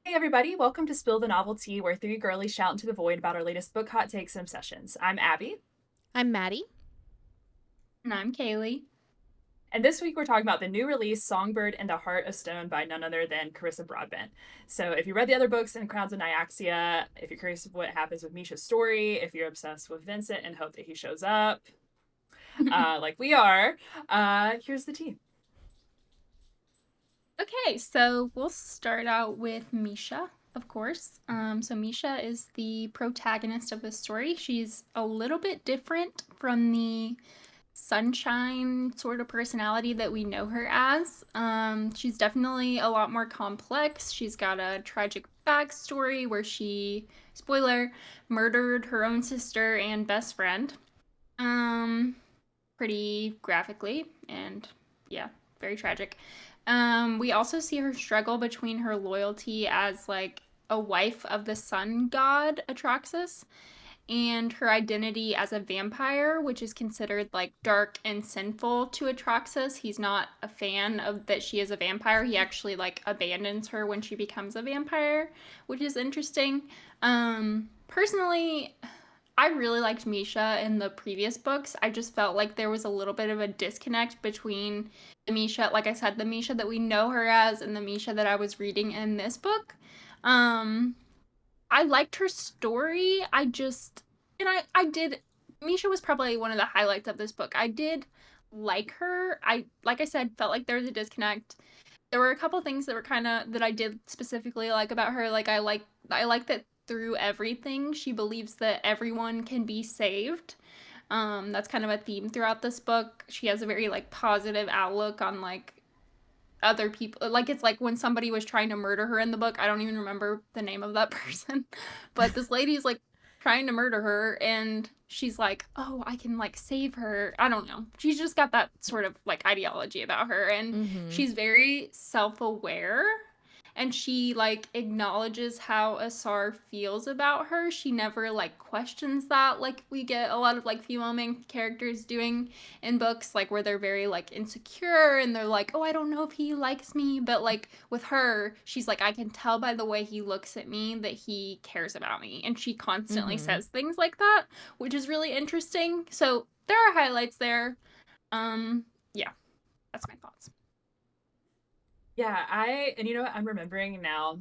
Hey everybody, welcome to Spill the Novelty, where three girlies shout into the void about our latest book hot takes and obsessions. I'm Abby, I'm Maddie. And I'm Kaylee. and this week we're talking about the new release Songbird and the Heart of Stone by none other than Carissa Broadbent. So if you read the other books in Crowns of Nyaxia, if you're curious of what happens with Misha's story, if you're obsessed with Vincent and hope that he shows up, like we are, here's the tea. Okay, so we'll start out with Misha, of course. So Misha is the protagonist of this story. She's a little bit different from the sunshine sort of personality that we know her as. She's definitely a lot more complex. She's got a tragic backstory where she, spoiler, murdered her own sister and best friend. Um, Pretty graphically, and yeah, very tragic. We also see her struggle between her loyalty as like a wife of the sun god Atraxas and her identity as a vampire, which is considered like dark and sinful to Atraxas. He's not a fan of that she is a vampire. He actually like abandons her when she becomes a vampire, which is interesting. Personally, I really liked Misha in the previous books. I just felt like there was a little bit of a disconnect between the Misha, like I said, the Misha that we know her as and the Misha that I was reading in this book. Um, I liked her story. I did, Misha was probably one of the highlights of this book. I did like her. Like I said, felt like there was a disconnect. There were a couple things that were kind of that I did specifically like about her. Like I like that through everything she believes that everyone can be saved. That's kind of a theme throughout this book. She has a very like positive outlook on like other people. Like it's like when somebody was trying to murder her in the book. I don't even remember the name of that person, but this lady's like trying to murder her and she's like, "Oh, I can like save her." I don't know. She's just got that sort of like ideology about her and Mm-hmm. she's very self-aware and she like acknowledges how Asar feels about her. She never like questions that like we get a lot of like female main characters doing in books, like where they're very like insecure and they're like, "Oh, I don't know if he likes me," but like with her, she's like, "I can tell by the way he looks at me that he cares about me," and she constantly Mm-hmm. says things like that, which is really interesting. So there are highlights there. Yeah, that's my thoughts. Yeah, and you know what, I'm remembering now,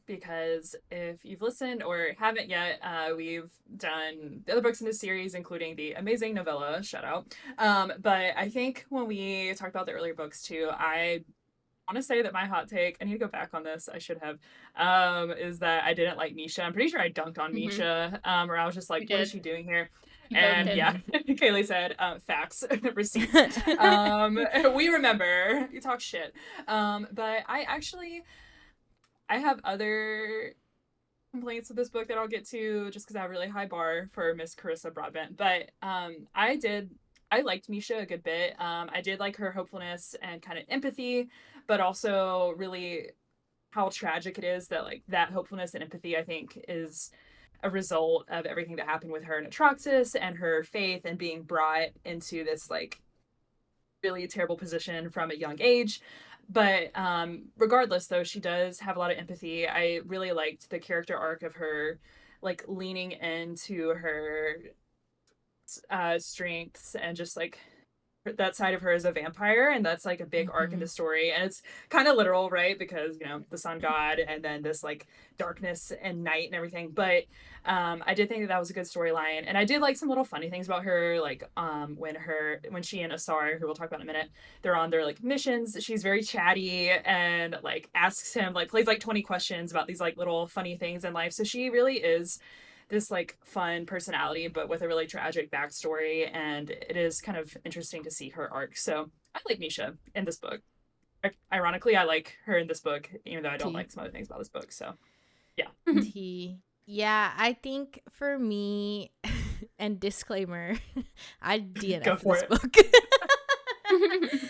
because if you've listened or haven't yet, we've done the other books in this series, including the amazing novella, shout out. But I think when we talked about the earlier books too, I want to say that my hot take, I need to go back on this, I should have, is that I didn't like Misha. I'm pretty sure I dunked on Mm-hmm. Misha, or I was just like, You what is did. she doing here? You both And did. yeah, Kaylee said, facts, receipts. We remember. You talk shit. But I have other complaints with this book that I'll get to just because I have a really high bar for Miss Carissa Broadbent. But I liked Misha a good bit. I did like her hopefulness and kind of empathy, but also really how tragic it is that like that hopefulness and empathy I think is a result of everything that happened with her and Atraxis and her faith and being brought into this like really terrible position from a young age. But regardless, though, she does have a lot of empathy. I really liked the character arc of her, like leaning into her strengths and just like that side of her as a vampire, and that's like a big arc in Mm-hmm. the story, and it's kind of literal, right? Because you know the sun god and then this like darkness and night and everything. But I did think that that was a good storyline, and I did like some little funny things about her, like when she and Asar, who we'll talk about in a minute, they're on their like missions. She's very chatty and like asks him like plays like 20 questions about these like little funny things in life. So she really is this like fun personality, but with a really tragic backstory, and it is kind of interesting to see her arc. So I like Misha in this book. Ironically, I like her in this book, even though I don't T. like some other things about this book. So yeah, T. Yeah, I think for me, and disclaimer, I go DNF for this it. book.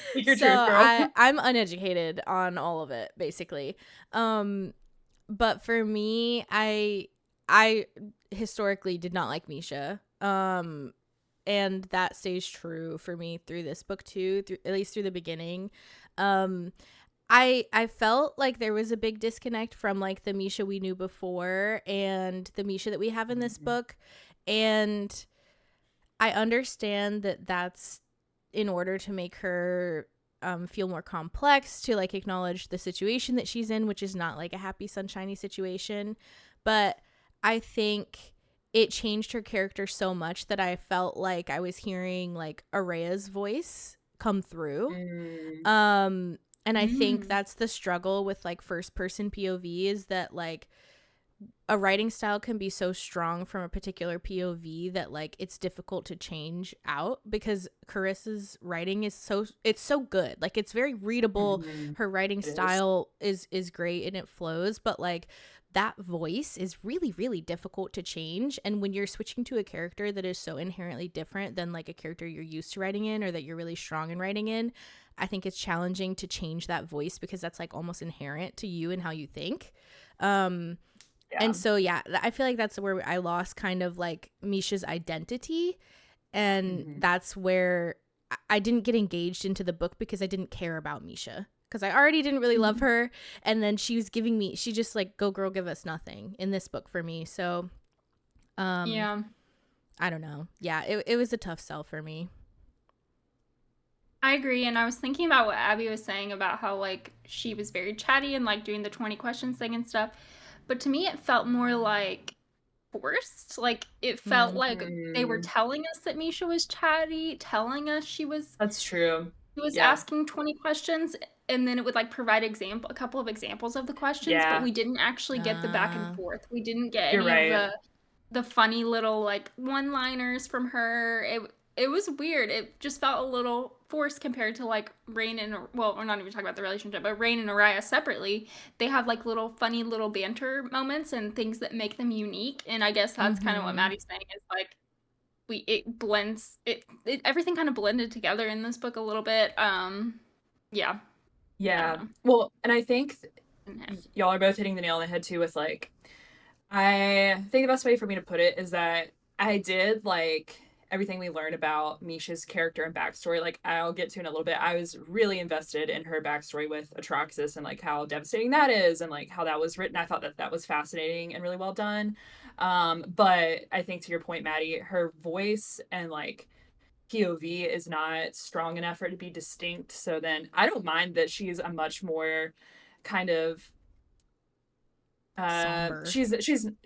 Speak your So truth, girl. I'm uneducated on all of it, basically. But for me, I historically did not like Misha. And that stays true for me through this book too, at least through the beginning. Um I felt like there was a big disconnect from like the Misha we knew before and the Misha that we have in this book, and I understand that that's in order to make her feel more complex, to like acknowledge the situation that she's in, which is not like a happy sunshiny situation. But I think it changed her character so much that I felt like I was hearing like Araya's voice come through. Mm. And I think Mm. that's the struggle with like first person POV, is that like a writing style can be so strong from a particular POV that like it's difficult to change out, because Carissa's writing is so good. Like it's very readable. Mhm. Her writing It is. style is great and it flows, but like that voice is really really difficult to change, and when you're switching to a character that is so inherently different than like a character you're used to writing in or that you're really strong in writing in, I think it's challenging to change that voice because that's like almost inherent to you and how you think. Yeah. And so, yeah, I feel like that's where I lost kind of like Misha's identity. And Mhm. that's where I didn't get engaged into the book because I didn't care about Misha. Because I already didn't really love her. And then she just like, go girl, give us nothing in this book for me. So, Yeah. I don't know. Yeah, it was a tough sell for me. I agree, and I was thinking about what Abby was saying about how like she was very chatty and like doing the 20 questions thing and stuff. But to me it felt more like forced. Like it felt like they were Mhm. telling us that Misha was chatty, telling us That's true. she was Yeah. asking 20 questions, and then it would like provide a couple of examples of the questions, but Yeah. we didn't actually get the back and Uh, forth. We didn't get You're any of right. the funny little like one-liners from her. It was weird. It just felt a little forced compared to like Rain and, well, we're not even talking about the relationship, but Rain and Araya separately, they have like little funny little banter moments and things that make them unique. And I guess that's kind of what mm-hmm. Maddie's saying is like it blends it everything kind of blended together in this book a little bit. Yeah, I don't Yeah. know. Well, and I think Mhm. y'all are both hitting the nail on the head too with like, I think the best way for me to put it is that I did like everything we learned about Misha's character and backstory. Like I'll get to in a little bit. I was really invested in her backstory with Atraxis and like how devastating that is and like how that was written. I thought that that was fascinating and really well done. But I think to your point, Maddie, her voice and like POV is not strong enough for it to be distinct. So then I don't mind that she's a much more kind of Somber. she's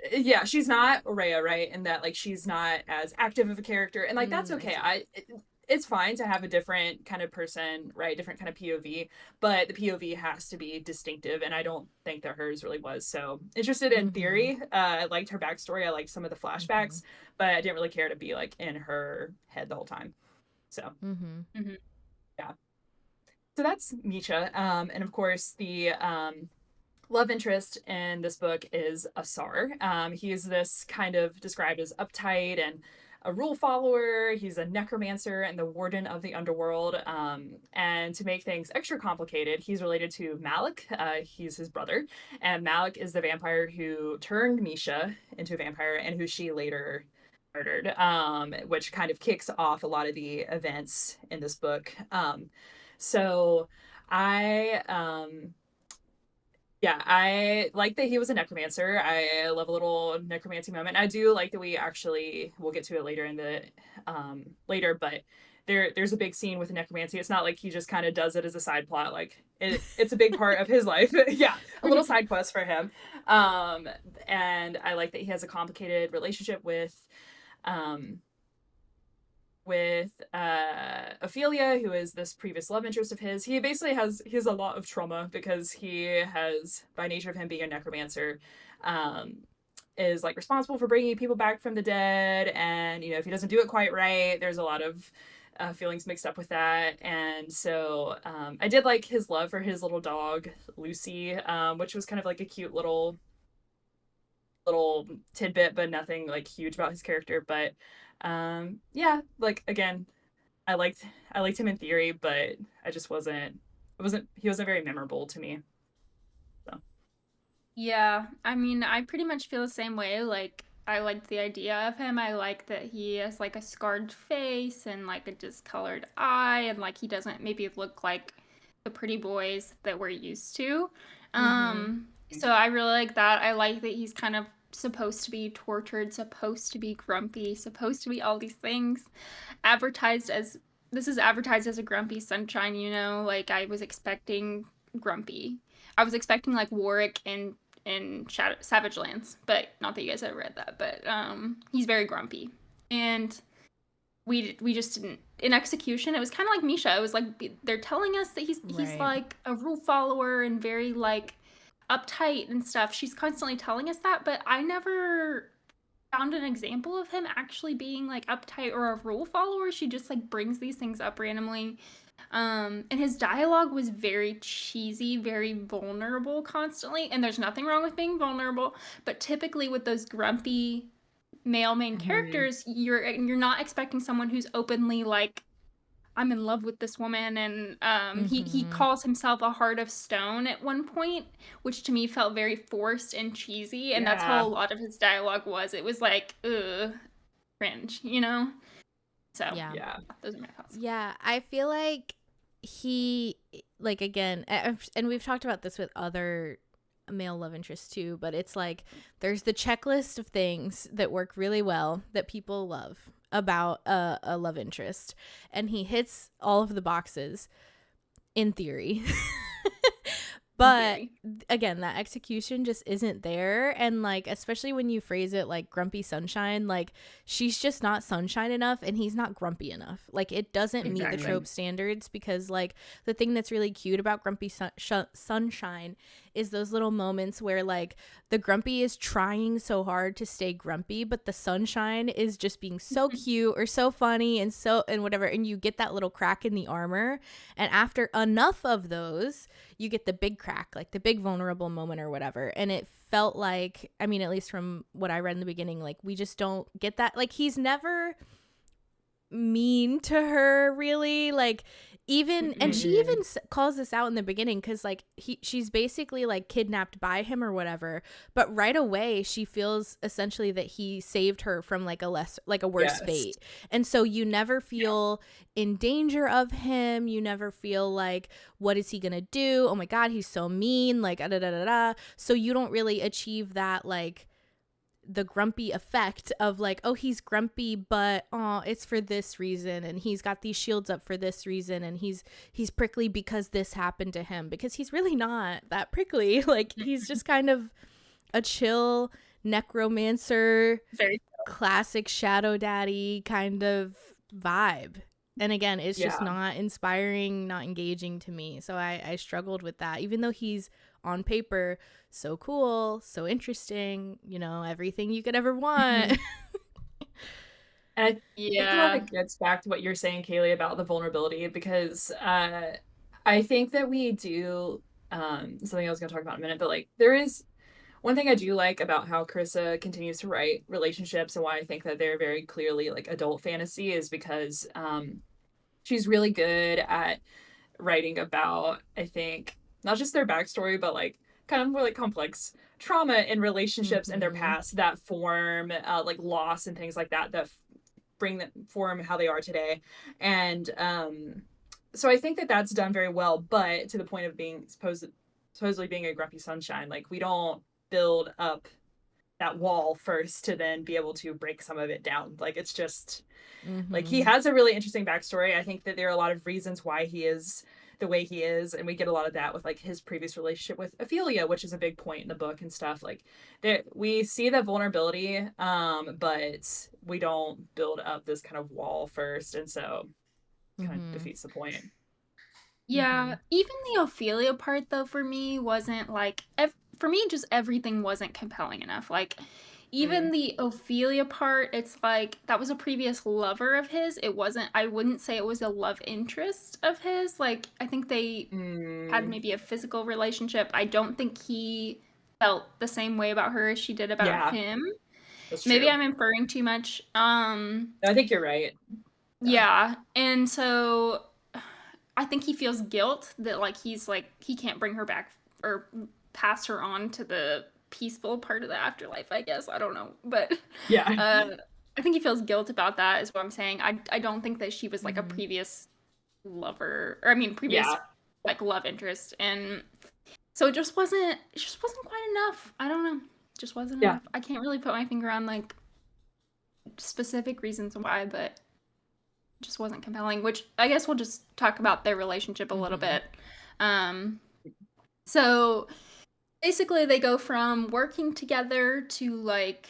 yeah, she's not Rhea, right? And that like she's not as active of a character, and like that's I okay. see. It's fine to have a different kind of person, right? Different kind of POV, but the POV has to be distinctive, and I don't think that hers really was. So interested in Mm-hmm. theory. I liked her backstory. I liked some of the Mm-hmm. flashbacks, but I didn't really care to be like in her head the whole time. So Mm-hmm. Mhm. yeah. So that's Misha. And of course the love interest in this book is Asar. He is this kind of described as uptight and a rule follower. He's a necromancer and the warden of the underworld. And to make things extra complicated, he's related to Malik. He's his brother. And Malik is the vampire who turned Misha into a vampire and who she later murdered, which kind of kicks off a lot of the events in this book. So I yeah, I like that he was a necromancer. I love a little necromancy moment. I do like that we actually we'll get to it later in the later, but there's a big scene with necromancy. It's not like he just kind of does it as a side plot. Like it's a big part of his life. Yeah, a little side quest for him. Um and I like that he has a complicated relationship um with Ophelia, who is this previous love interest of his. He basically has a lot of trauma because he has, by nature of him being a necromancer, um, is like responsible for bringing people back from the dead, and you know if he doesn't do it quite right, there's a lot of feelings mixed up with that. And so I did like his love for his little dog Lucy, which was kind of like a cute little tidbit, but nothing like huge about his character. But yeah, like again, I liked I liked him in theory, but I just wasn't it wasn't he wasn't very memorable to me. So Yeah, I mean, I pretty much feel the same way. Like, I liked the idea of him. I like that he has like a scarred face and like a discolored eye, and like he doesn't maybe look like the pretty boys that we're used to. Mm-hmm. So I really like that. I like that he's kind of supposed to be tortured, supposed to be grumpy, supposed to be all these things. Advertised as this is advertised as a grumpy sunshine, you know, like I was expecting grumpy. I was expecting like Warwick in Savage Lands, but not that you guys ever read that, but he's very grumpy. And we just didn't in execution it was kind of like Misha. It was like they're telling us that he's Right. like a rule follower and very like uptight and stuff. She's constantly telling us that, but I never found an example of him actually being like uptight or a rule follower. She just like brings these things up randomly. And his dialogue was very cheesy, very vulnerable constantly, and there's nothing wrong with being vulnerable, but typically with those grumpy male main characters, you're not expecting someone who's openly like, I'm in love with this woman, and he calls himself a heart of stone at one point, which to me felt very forced and cheesy, and that's how a lot of his dialogue was. It was like, ugh, cringe, you know? So Yeah. those are my thoughts. Yeah, I feel like he, like, again, and we've talked about this with other male love interests too, but it's like there's the checklist of things that work really well that people love about a love interest, and he hits all of the boxes in theory. But again, that execution just isn't there. And like, especially when you phrase it like grumpy sunshine, like she's just not sunshine enough and he's not grumpy enough. Like it doesn't meet the trope standards, because like the thing that's really cute about grumpy sunshine is those little moments where like the grumpy is trying so hard to stay grumpy, but the sunshine is just being so cute or so funny and whatever, and you get that little crack in the armor. And after enough of those, you get the big crack, like the big vulnerable moment or whatever. And it felt like, I mean, at least from what I read in the beginning, like we just don't get that. Like he's never mean to her really, like even and she even calls this out in the beginning, because like she's basically like kidnapped by him or whatever, but right away she feels essentially that he saved her from like a worse fate. And so you never feel in danger of him. You never feel like, what is he gonna do? Oh my god, he's so mean, like da da da da. So you don't really achieve that like the grumpy effect of like, oh, he's grumpy, but oh, it's for this reason, and he's got these shields up for this reason, and he's prickly because this happened to him, because he's really not that prickly. Like he's just kind of a chill necromancer, very classic shadow daddy kind of vibe. And again, it's just not inspiring, not engaging to me. So I struggled with that, even though he's on paper so cool, so interesting, you know, everything you could ever want. And I think a lot of it gets back to what you're saying, Kaylee, about the vulnerability, because I think that we do something I was going to talk about in a minute, but like there is one thing I do like about how Carissa continues to write relationships, and why I think that they're very clearly like adult fantasy, is because she's really good at writing about, I think, not just their backstory, but like kind of more like complex trauma in relationships and their past that form like loss and things like that bring them form how they are today. And so I think that that's done very well, but to the point of being supposedly being a grumpy sunshine, like we don't build up that wall first to then be able to break some of it down. Like it's just like he has a really interesting backstory. I think that there are a lot of reasons why he is the way he is, and we get a lot of that with like his previous relationship with Ophelia, which is a big point in the book and stuff. Like there we see that vulnerability, but we don't build up this kind of wall first, and so kind of defeats the point. Even the Ophelia part though for me wasn't like for me just everything wasn't compelling enough. Like even the Ophelia part, it's like that was a previous lover of his. It wasn't, I wouldn't say it was a love interest of his. Like I think they had maybe a physical relationship. I don't think he felt the same way about her as she did about him. That's maybe true. I'm inferring too much. I think you're right. Yeah. And so I think he feels guilt that like he's like he can't bring her back or pass her on to the peaceful part of the afterlife, I guess. I don't know. But I think he feels guilt about that is what I'm saying. I don't think that she was like a previous lover, or I mean previous like love interest, and so it just wasn't quite enough. I don't know, it just wasn't Yeah. enough. I can't really put my finger on like specific reasons why, but it just wasn't compelling. Which I guess we'll just talk about their relationship a little bit. So basically they go from working together to like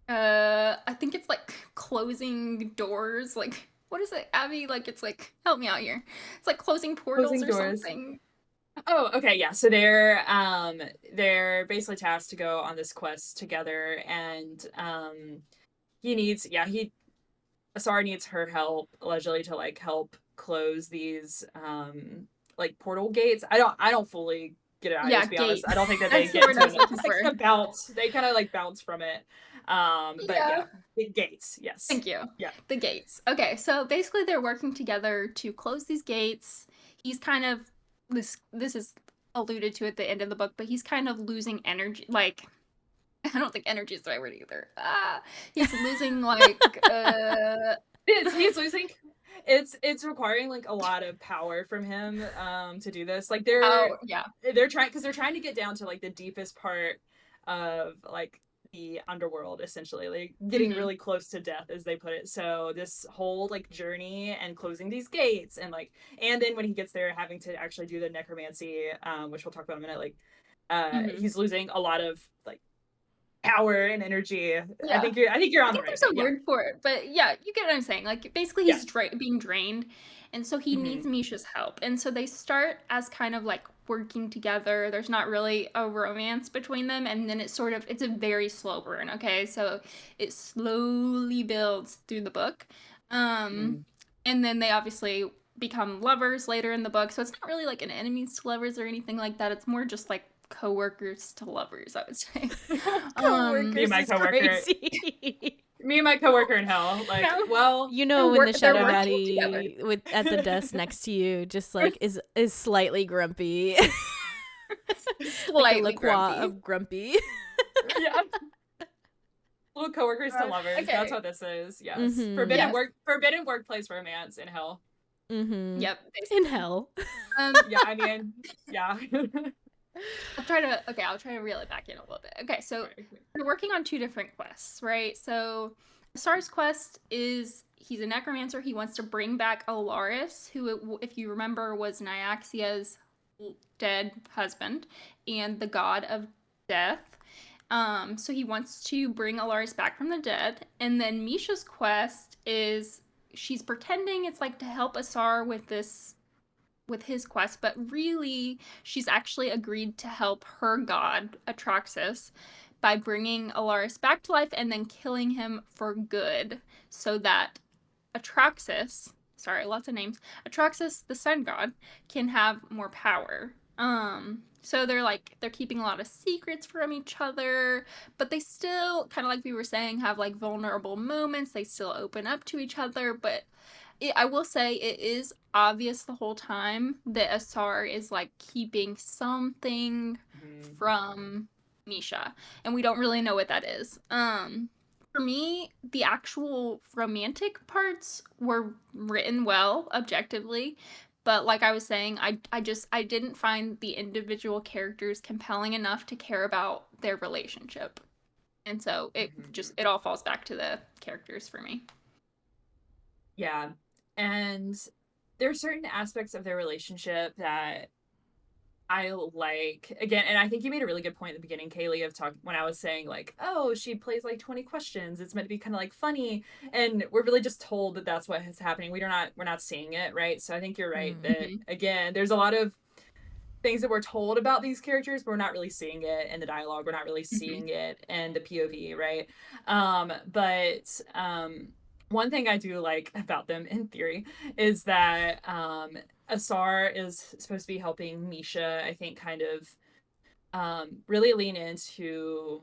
I think it's like closing doors, like what is it, Abby? Like it's like, help me out here. It's like closing portals Closing or doors. something. Oh, okay, yeah. So they're basically tasked to go on this quest together, and Asar needs her help allegedly to like help close these like portal gates. I don't fully get it either, Yeah, to be honest. gate. I don't think that they That's the get word I into was looking like for. the bounce. They kind of like bounce from it. But Yeah. the gates, yes. Thank you. Yeah. The gates. Okay, so basically they're working together to close these gates. He's kind of this is alluded to at the end of the book, but he's kind of losing energy. Like I don't think energy is the right word either. He's losing like He's losing. It's requiring like a lot of power from him to do this. Like they're trying to get down to like the deepest part of like the underworld, essentially, like getting really close to death, as they put it. So this whole like journey and closing these gates, and then when he gets there, having to actually do the necromancy, which we'll talk about in a minute. Like he's losing a lot of like power and energy. Yeah. I think you're on the right. There's a word for it, but yeah, you get what I'm saying. Like basically he's being drained, and so he needs Misha's help. And so they start as kind of like working together. There's not really a romance between them, and then it's a very slow burn, okay? So it slowly builds through the book. And then they obviously become lovers later in the book. So it's not really like an enemies to lovers or anything like that. It's more just like co-workers to lovers, I would say. Me and my coworker. Me and my coworker in hell. Like, well, you know, when the shadow daddy at the desk next to you just like is slightly grumpy. Slightly like grumpy. of grumpy. Yeah. Little coworkers to lovers. Okay. That's what this is. Yes. Forbidden workplace romance in hell. Yep. Basically. In hell. Yeah, I mean, yeah. I'll try to reel it back in a little bit. Okay, so we're working on two different quests, right? So Asar's quest is he's a necromancer. He wants to bring back Alaris, who, if you remember, was Nyaxia's dead husband and the god of death. So he wants to bring Alaris back from the dead. And then Misha's quest is she's pretending it's like to help Asar with his quest, but really she's actually agreed to help her god, Atraxis, by bringing Alaris back to life and then killing him for good, so that Atraxis, lots of names, Atraxis, the sun god, can have more power. So they're keeping a lot of secrets from each other, but they still, kind of like we were saying, have like vulnerable moments. They still open up to each other, but I will say it is obvious the whole time that Asar is like keeping something from Misha, and we don't really know what that is. For me, the actual romantic parts were written well, objectively, but like I was saying, I didn't find the individual characters compelling enough to care about their relationship, and so it all falls back to the characters for me. Yeah. And there are certain aspects of their relationship that I like. Again, and I think you made a really good point at the beginning, Kaylee, of when I was saying like, oh, she plays like 20 questions. It's meant to be kind of like funny, and we're really just told that that's what is happening. We're not seeing it, right? So I think you're right that again, there's a lot of things that we're told about these characters, but we're not really seeing it in the dialogue. We're not really seeing it in the POV, right? But one thing I do like about them in theory is that Asar is supposed to be helping Misha, I think, kind of really lean into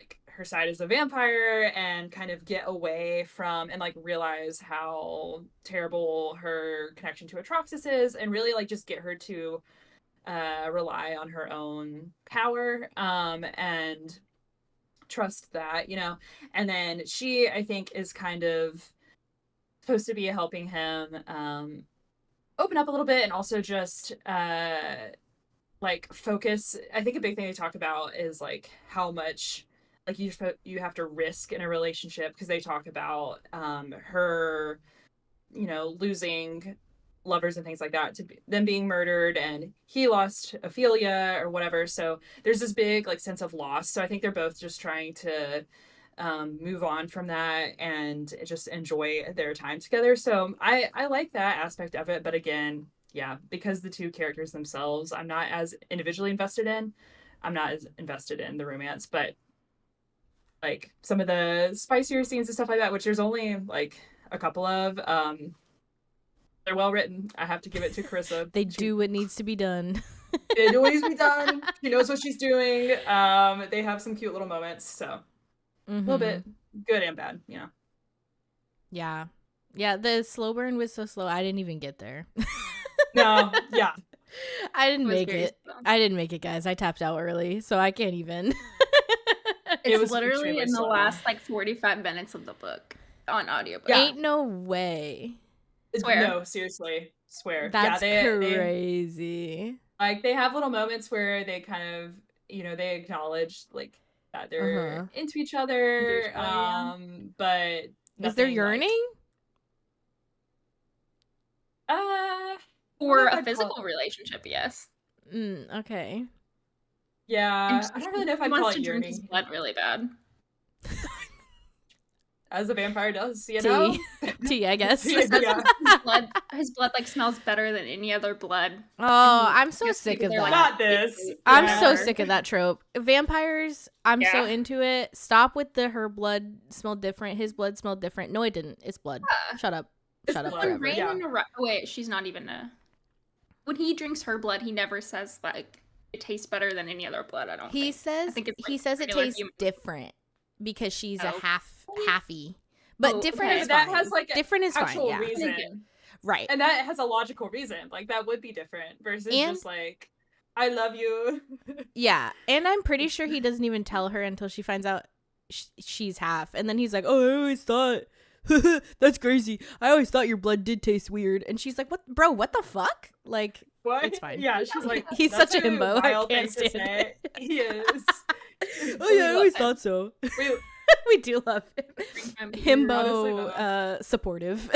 like her side as a vampire and kind of get away from and like realize how terrible her connection to Atraxis is, and really like just get her to rely on her own power and trust that, and then she, I think, is kind of supposed to be helping him open up a little bit and also just like focus. I think a big thing they talk about is like how much like you have to risk in a relationship, because they talk about her, you know, losing lovers and things like that, to them being murdered, and he lost Ophelia or whatever. So there's this big like sense of loss. So I think they're both just trying to move on from that and just enjoy their time together. So I like that aspect of it. But again, yeah, because the two characters themselves, I'm not as individually invested in. I'm not as invested in the romance, but like some of the spicier scenes and stuff like that, which there's only like a couple of, they're well written. I have to give it to Carissa. They do what needs to be done. It needs to be done. She knows what she's doing. They have some cute little moments, so a little bit good and bad, you know. Yeah. Yeah, the slow burn was so slow. I didn't even get there. No, yeah. I didn't It was make very it. slow. I didn't make it, guys. I tapped out early, so I can't even. It It's was literally extremely in the slow. last like 45 minutes of the book on audiobook. Yeah. Ain't no way. Swear. No, seriously. Swear. That's yeah, they crazy. like they have little moments where they kind of, you know, they acknowledge like that they're into each other. But Is there nothing, yearning? Like, I don't For know if a I'd physical call it, relationship, yes. Okay. yeah, I And don't really know if he I'd call wants it to drink his yearning. blood really bad. As a vampire does, you know? Tea, I guess. Yeah. His blood like smells better than any other blood. Oh, And I'm so just sick people of are like, that. Not this. I'm Yeah. so sick of that trope. Vampires, I'm so Yeah. into it. Stop with the her blood smelled different, his blood smelled different. No, it didn't. It's blood. Shut up. It's Shut up blood. forever. Rain Yeah. and wait, she's not even a. When he drinks her blood, he never says like it tastes better than any other blood. I don't. He think. says think it's, he like, says it regular tastes human. different because she's a Oh. halfy. But Oh, different okay. is That fine. has like different is fine. actual Yeah. reason. Right. And that has a logical reason. Like that would be different versus And- just like, I love you. Yeah, and I'm pretty sure he doesn't even tell her until she finds out she's half, and then he's like, "Oh, I always thought that's crazy. I always thought your blood did taste weird." And she's like, "What, bro? What the fuck?" Like, What? it's fine. Yeah, she's like, He's "That's such a himbo. I wild can't thing to stand say." it. He is. Oh yeah, I love always him. thought so. We, We do love him. honestly, Himbo, though. supportive.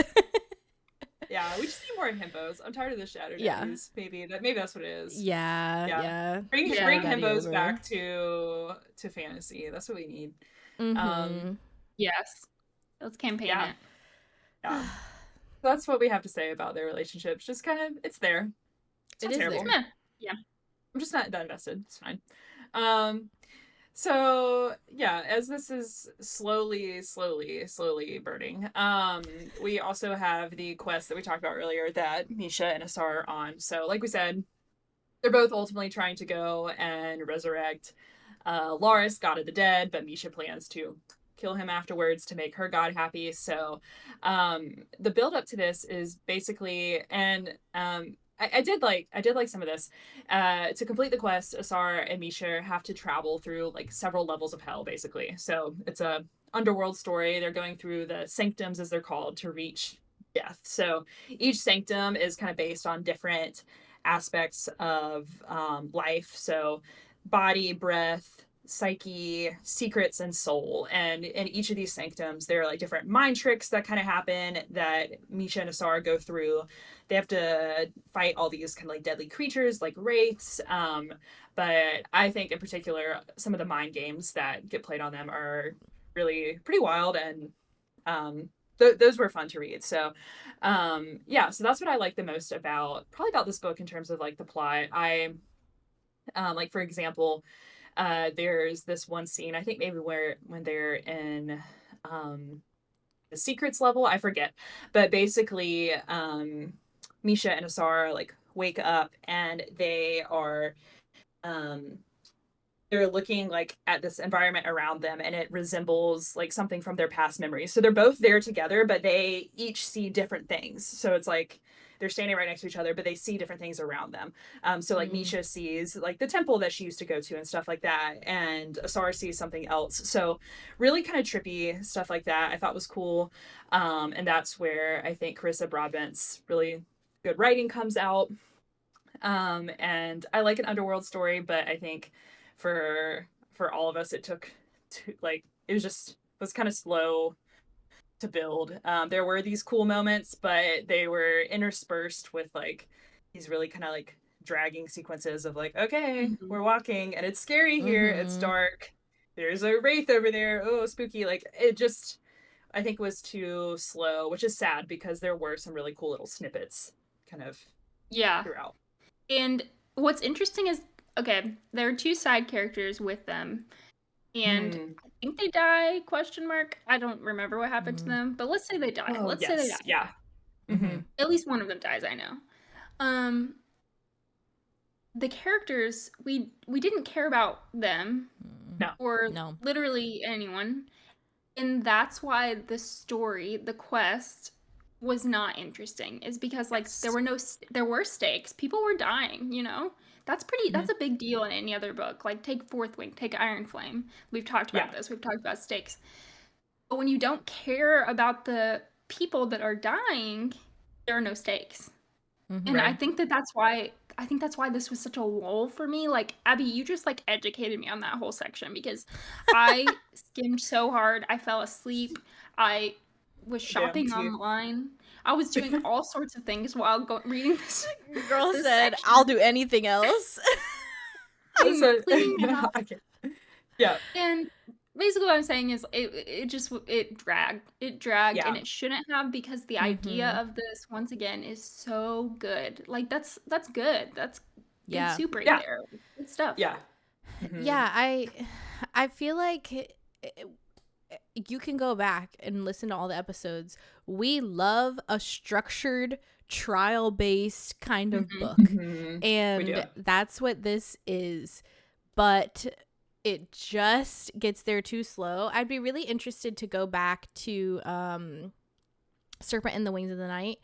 yeah, we just need more himbos. I'm tired of the shadow Yeah. daddies. Maybe that's what it is. Yeah. Bring Yeah. bring Daddy himbos over. back to fantasy. That's what we need. Mhm. Yes. Let's campaign Yeah. it. Yeah. That's what we have to say about their relationships. Just kind of, it's there. It's It not is terrible. there. Meh. I'm just not that invested. It's fine. So yeah, as this is slowly burning, we also have the quest that we talked about earlier that Misha and Asar are on. So like we said, they're both ultimately trying to go and resurrect Laris, god of the dead, but Misha plans to kill him afterwards to make her god happy. So the build up to this is basically, and I did like some of this. To complete the quest, Asar and Misha have to travel through like several levels of hell, basically. So it's a underworld story. They're going through the sanctums, as they're called, to reach death. So each sanctum is kind of based on different aspects of life. So body, breath, psyche, secrets, and soul. And in each of these sanctums, there are like different mind tricks that kind of happen that Misha and Asar go through. They have to fight all these kind of like deadly creatures like wraiths. But I think in particular, some of the mind games that get played on them are really pretty wild, and those were fun to read. So yeah, so that's what I like the most about this book in terms of like the plot. I like, for example, there's this one scene, I think maybe when they're in the secrets level, I forget, but basically Misha and Asar like wake up and they are they're looking like at this environment around them, and it resembles like something from their past memories. So they're both there together, but they each see different things. So it's like they're standing right next to each other, but they see different things around them. So like Misha sees like the temple that she used to go to and stuff like that, and Asar sees something else. So really kind of trippy stuff like that I thought was cool. And that's where I think Carissa Broadbent's really good writing comes out. And I like an underworld story, but I think for all of us, it took like it was kind of slow to build. There were these cool moments, but they were interspersed with like these really kind of like dragging sequences of like, okay, Mm-hmm. we're walking and it's scary here, it's Mm-hmm. dark. There's a wraith over there. Oh, spooky. Like it just I think was too slow, which is sad because there were some really cool little snippets kind of Yeah. throughout. And what's interesting is, okay, there are two side characters with them, and Hmm. I think they die, question mark. I don't remember what happened to Mm-hmm. them, but let's say they die. Oh, Let's say they yes. die. Yeah. Mm-hmm. Mm-hmm. At least one of them dies, I know. Um, the characters, we didn't care about them No. or No. literally anyone. And that's why the story, the quest was not interesting, is because like Yes. there were stakes. People were dying, you know? Mm-hmm. That's a big deal in any other book. Like take Fourth Wing, take Iron Flame. We've talked Yeah. about this. We've talked about stakes. But when you don't care about the people that are dying, there are no stakes. Mm-hmm. And Right. I think that's why this was such a lull for me. Like Abby, you just like educated me on that whole section because I skimmed so hard. I fell asleep. I was Damn, shopping tea. online. I was doing all sorts of things while reading Girl this said, section. "I'll do anything else." Cleaning the house. I can't. Yeah. And basically what I'm saying is it dragged. It dragged and Yeah. it shouldn't have, because the idea Mm-hmm. of this once again is so good. Like that's good. That's good Yeah. soup right Yeah. there. Good stuff. Yeah. Mm-hmm. Yeah, I feel like you can go back and listen to all the episodes. We love a structured trial-based kind of Mhm. book. Mm-hmm. We do. And that's what this is. But it just gets there too slow. I'd be really interested to go back to Serpent and the Wings of the Night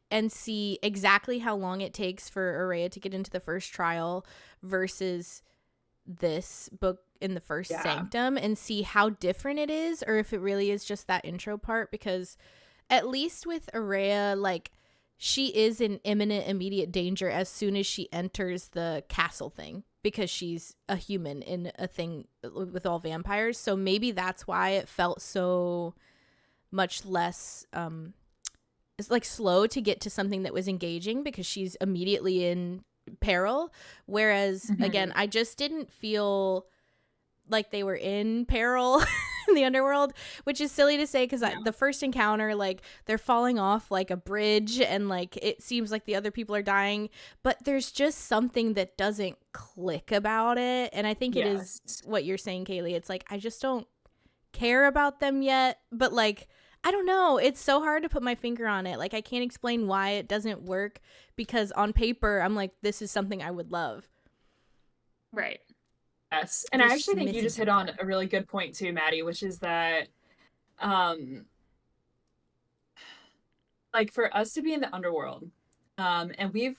and see exactly how long it takes for Araya to get into the first trial versus this book in the first Yeah. Sanctum, and see how different it is, or if it really is just that intro part. Because at least with Araya, like, she is in imminent immediate danger as soon as she enters the castle thing, because she's a human in a thing with all vampires. So maybe that's why it felt so much less it's like slow to get to something that was engaging, because she's immediately in peril. Whereas again, I just didn't feel like they were in peril in the underworld, which is silly to say because Yeah. the first encounter, like, they're falling off like a bridge and like it seems like the other people are dying, but there's just something that doesn't click about it. And I think it is Yes. what you're saying, Kaylee. It's like, I just don't care about them yet, but like, I don't know, it's so hard to put my finger on it. Like, I can't explain why it doesn't work, because on paper I'm like, this is something I would love. Right. Yes. And I There's actually think you missing just hit on something. a really good point too, Maddie, which is that um like for us to be in the underworld, and we've,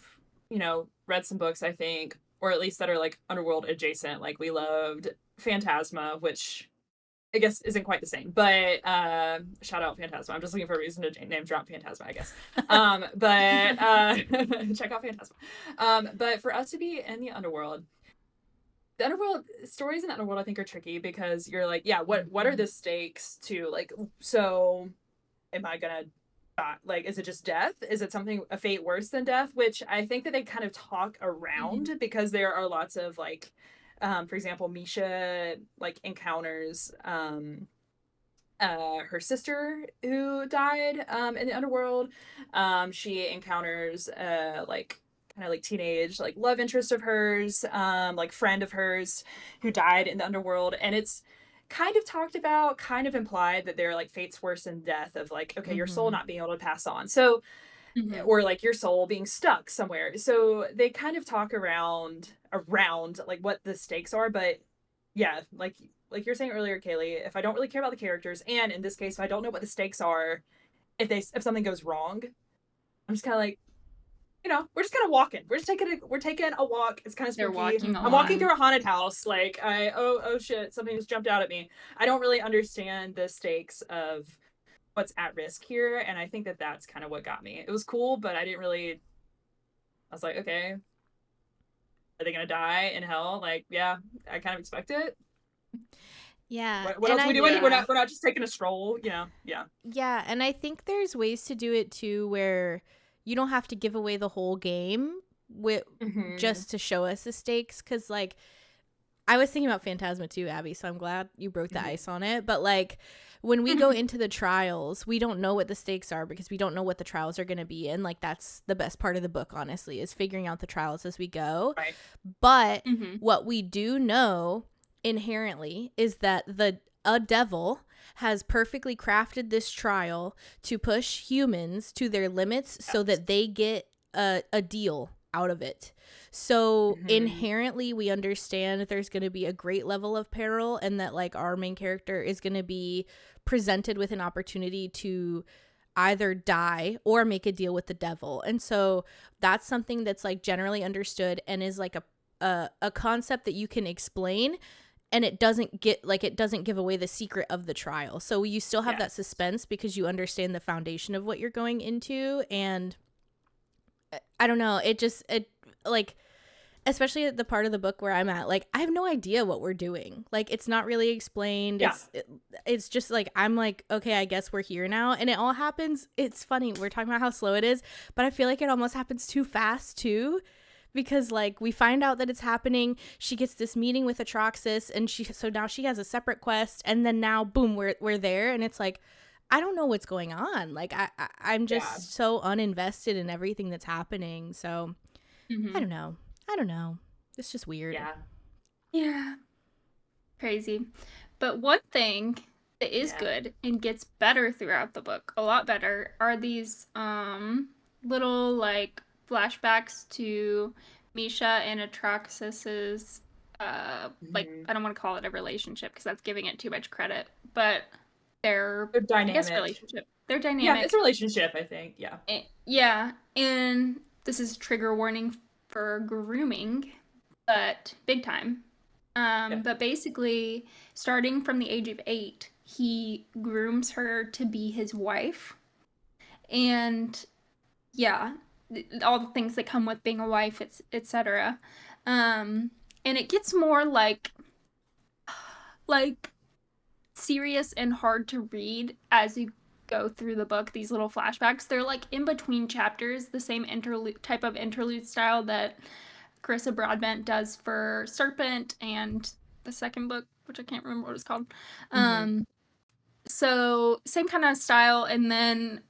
read some books, I think, or at least that are like underworld adjacent. Like we loved Phantasma, which I guess isn't quite the same, but shout out Phantasma. I'm just looking for a reason to name drop Phantasma, I guess. But check out Phantasma. But for us to be in the underworld stories in the underworld, I think, are tricky because you're like, yeah, what are the stakes to like? So, am I gonna die? Like, is it just death? Is it something, a fate worse than death? Which I think that they kind of talk around because there are lots of like, for example, Misha like encounters her sister who died in the underworld. She encounters like kind of like teenage like love interest of hers, like friend of hers who died in the underworld, and it's kind of talked about, kind of implied that they're like fates worse than death, of like, okay, your soul not being able to pass on. So, Mm-hmm. or like your soul being stuck somewhere. So they kind of talk around like what the stakes are, but yeah, like you're saying earlier, Kaylee, if I don't really care about the characters, and in this case, if I don't know what the stakes are, if something goes wrong, I'm just kind of like, we're just kind of walking. We're taking a walk. It's kind of They're spooky. walking I'm walking along. through a haunted house. Like oh shit, something just jumped out at me. I don't really understand the stakes of what's at risk here, and I think that that's kind of what got me. It was cool, but I didn't really I was like, okay, are they gonna die in hell? Like, yeah, I kind of expect it. Yeah, What and else are we I doing? think We're not just taking a stroll, you know? Yeah. yeah, and I think there's ways to do it too where you don't have to give away the whole game with Mm-hmm. just to show us the stakes cuz like I was thinking about Phantasma too, Abby, so I'm glad you broke the ice on it, but like when we go into the trials, we don't know what the stakes are because we don't know what the trials are going to be, and like that's the best part of the book honestly, is figuring out the trials as we go. Right. But Mm-hmm. what we do know inherently is that the a devil has perfectly crafted this trial to push humans to their limits so Yes. that they get a deal out of it. So Mm-hmm. inherently we understand that there's going to be a great level of peril and that like our main character is going to be presented with an opportunity to either die or make a deal with the devil. And so that's something that's like generally understood and is like a concept that you can explain, and it doesn't give away the secret of the trial. So you still have that Yes. suspense because you understand the foundation of what you're going into. And I don't know, it like especially at the part of the book where I'm at, like I have no idea what we're doing. Like it's not really explained. Yeah. It's just like I'm like, okay, I guess we're here now, and it all happens. It's funny, we're talking about how slow it is, but I feel like it almost happens too fast too, because like we find out that it's happening. She gets this meeting with Atroxus, and so now she has a separate quest, and then now boom, we're there, and it's like I don't know what's going on. Like I'm Yeah. just so uninvested in everything that's happening. So I Mm-hmm. don't know. I don't know. It's just weird. Yeah. Yeah. Crazy. But one thing that is Yeah. good and gets better throughout the book, a lot better, are these little like flashbacks to Misha and Atraxis's like Mm-hmm. I don't want to call it a relationship because that's giving it too much credit, but their They're I guess dynamic. relationship. They're Yeah, it's a dynamic. relationship, I think. Yeah. Yeah, and this is trigger warning for grooming, but big time. Yeah. But basically, starting from the age of 8, he grooms her to be his wife. And yeah, all the things that come with being a wife, etc. And it gets more like serious and hard to read as you go through the book. These little flashbacks, they're like in between chapters, the same interlude type of interlude style that Carissa Broadbent does for Serpent and the second book, which I can't remember what it's called. Mm-hmm. So same kind of style, and then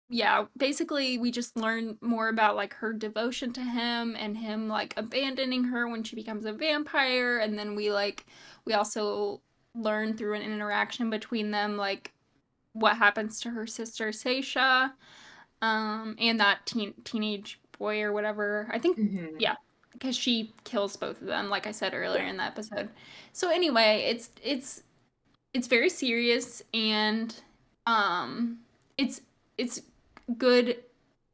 yeah, basically we just learn more about like her devotion to him and him like abandoning her when she becomes a vampire, and then we also learn through an interaction between them like what happens to her sister Seisha, and that teenage boy or whatever. I think Mm-hmm. yeah, because she kills both of them, like I said earlier Yeah. in the episode. So anyway, it's very serious and um, it's it's good